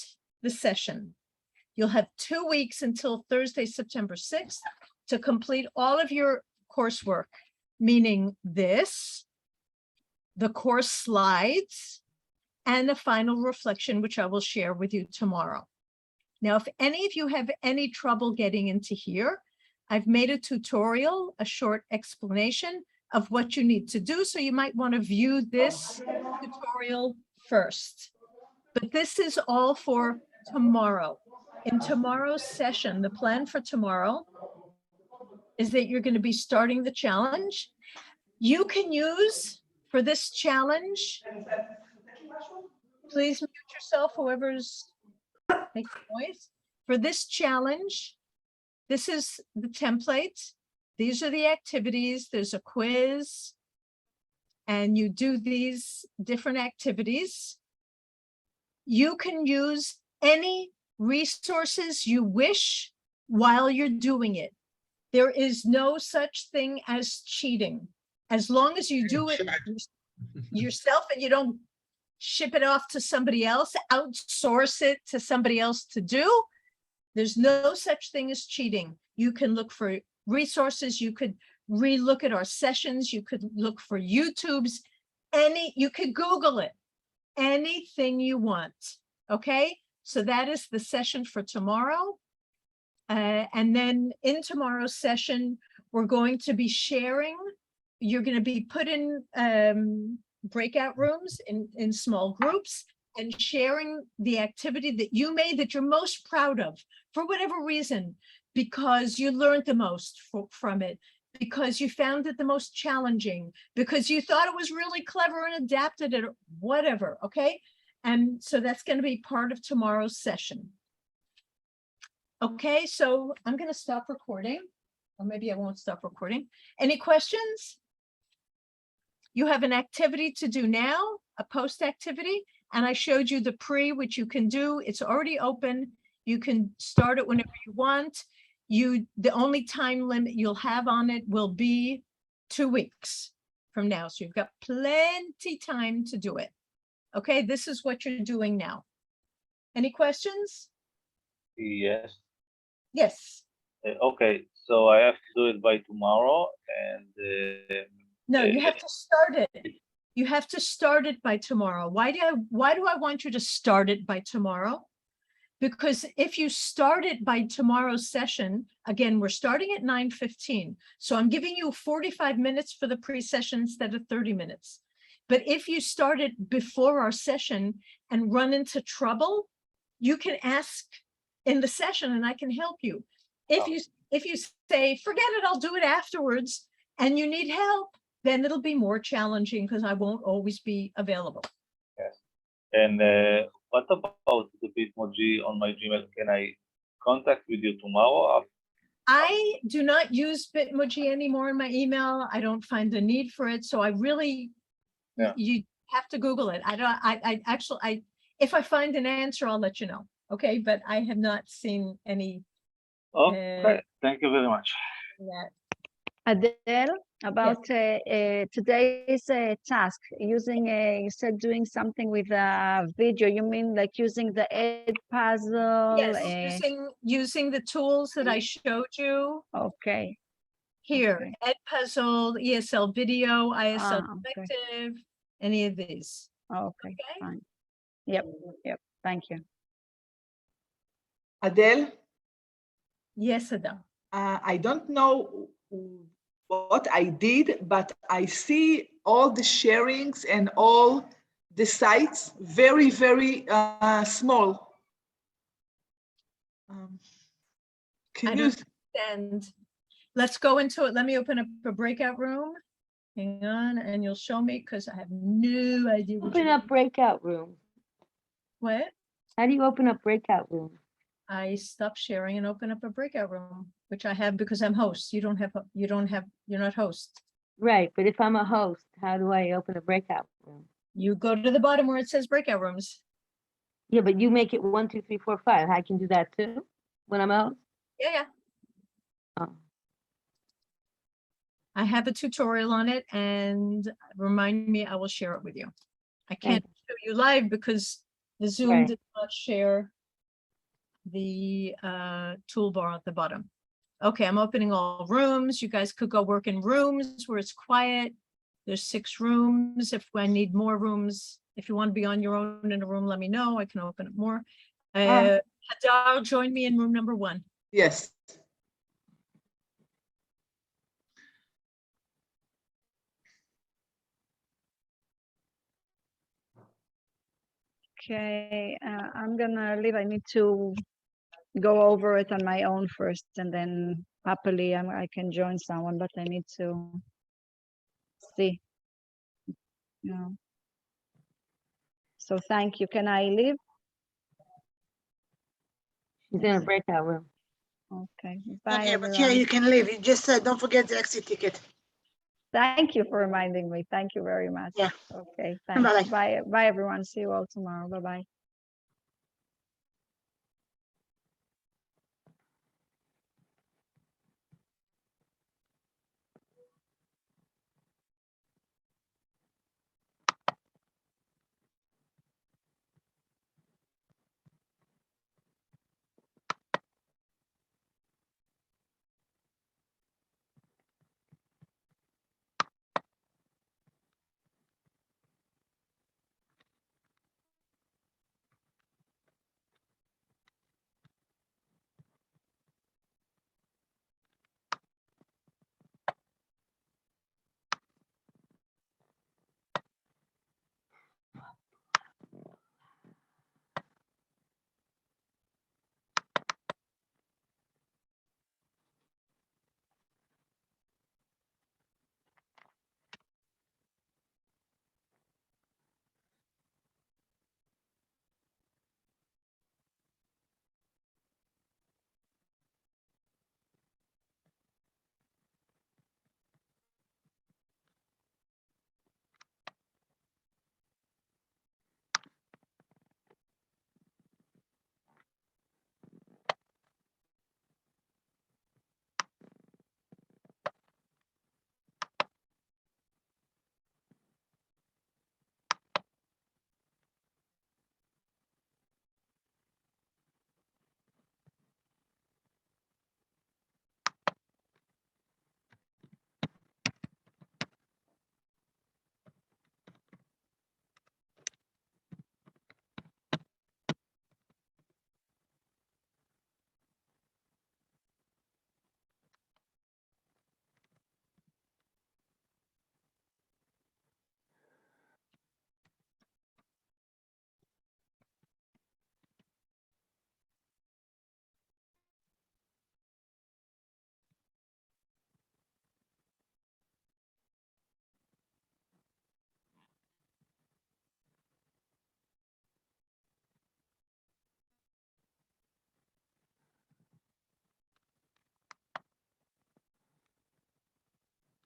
the session. You'll have 2 weeks until Thursday, September 6th to complete all of your coursework, meaning this, the course slides, and the final reflection, which I will share with you tomorrow. Now, if any of you have any trouble getting into here, I've made a tutorial, a short explanation of what you need to do. So you might want to view this tutorial first. But this is all for tomorrow. In tomorrow's session, the plan for tomorrow is that you're going to be starting the challenge. You can use for this challenge, please mute yourself, whoever's making noise. For this challenge, this is the template. These are the activities. There's a quiz. And you do these different activities. You can use any resources you wish while you're doing it. There is no such thing as cheating. As long as you do it yourself and you don't ship it off to somebody else, outsource it to somebody else to do, there's no such thing as cheating. You can look for resources. You could re-look at our sessions. You could look for YouTube's, you could Google it, anything you want. Okay, so that is the session for tomorrow. And then in tomorrow's session, we're going to be sharing. You're going to be put in breakout rooms in small groups and sharing the activity that you made that you're most proud of for whatever reason, because you learned the most from it, because you found it the most challenging, because you thought it was really clever and adapted it, whatever, okay? And so that's going to be part of tomorrow's session. Okay, so I'm going to stop recording, or maybe I won't stop recording. Any questions? You have an activity to do now, a post activity, and I showed you the pre, which you can do. It's already open. You can start it whenever you want. The only time limit you'll have on it will be 2 weeks from now. So you've got plenty time to do it. Okay, this is what you're doing now. Any questions? Yes. Yes. Okay, so I have to do it by tomorrow, and no, you have to start it. You have to start it by tomorrow. Why do I want you to start it by tomorrow? Because if you start it by tomorrow's session, again, we're starting at 9:15. So I'm giving you 45 minutes for the pre-session instead of 30 minutes. But if you start it before our session and run into trouble, you can ask in the session and I can help you. If you say, forget it, I'll do it afterwards, and you need help, then it'll be more challenging because I won't always be available. Yes. And what about the Bitmoji on my Gmail? Can I contact with you tomorrow? I do not use Bitmoji anymore in my email. I don't find the need for it. So I really, you have to Google it. I if I find an answer, I'll let you know. Okay, but I have not seen any. Okay, thank you very much. Yeah. Adele, about today's task, using you said doing something with a video. You mean like using the Edpuzzle? Yes, using the tools that I showed you. Okay. Here, Edpuzzle, ESL Video, ISL okay. Collective, any of these. Okay, fine. Yep. Thank you. Adele? Yes, Adele. I don't know what I did, but I see all the sharings and all the sites very, very small. Can you understand? Let's go into it. Let me open up a breakout room. Hang on, and you'll show me because I have no idea. Open up breakout room. What? How do you open up breakout room? I stop sharing and open up a breakout room, which I have because I'm host. You're not host. Right, but if I'm a host, how do I open a breakout room? You go to the bottom where it says breakout rooms. Yeah, but you make it 1, 2, 3, 4, 5. I can do that too when I'm out. Yeah. Oh. I have a tutorial on it and remind me, I will share it with you. I can't show you live because the Zoom Right. does not share the toolbar at the bottom. Okay, I'm opening all rooms. You guys could go work in rooms where it's quiet. There's 6 rooms. If I need more rooms, if you want to be on your own in a room, let me know. I can open it more. Hadar, join me in room number 1. Yes. Okay, I'm gonna leave. I need to go over it on my own first, and then happily I can join someone, but I need to see. Yeah. So thank you. Can I leave? She's in a breakout room. Okay, bye Okay, but yeah, everyone. you can leave. You just said, don't forget the exit ticket. Thank you for reminding me. Thank you very much. Yeah. Okay, Bye-bye. thanks. Bye, bye everyone. See you all tomorrow. Bye-bye.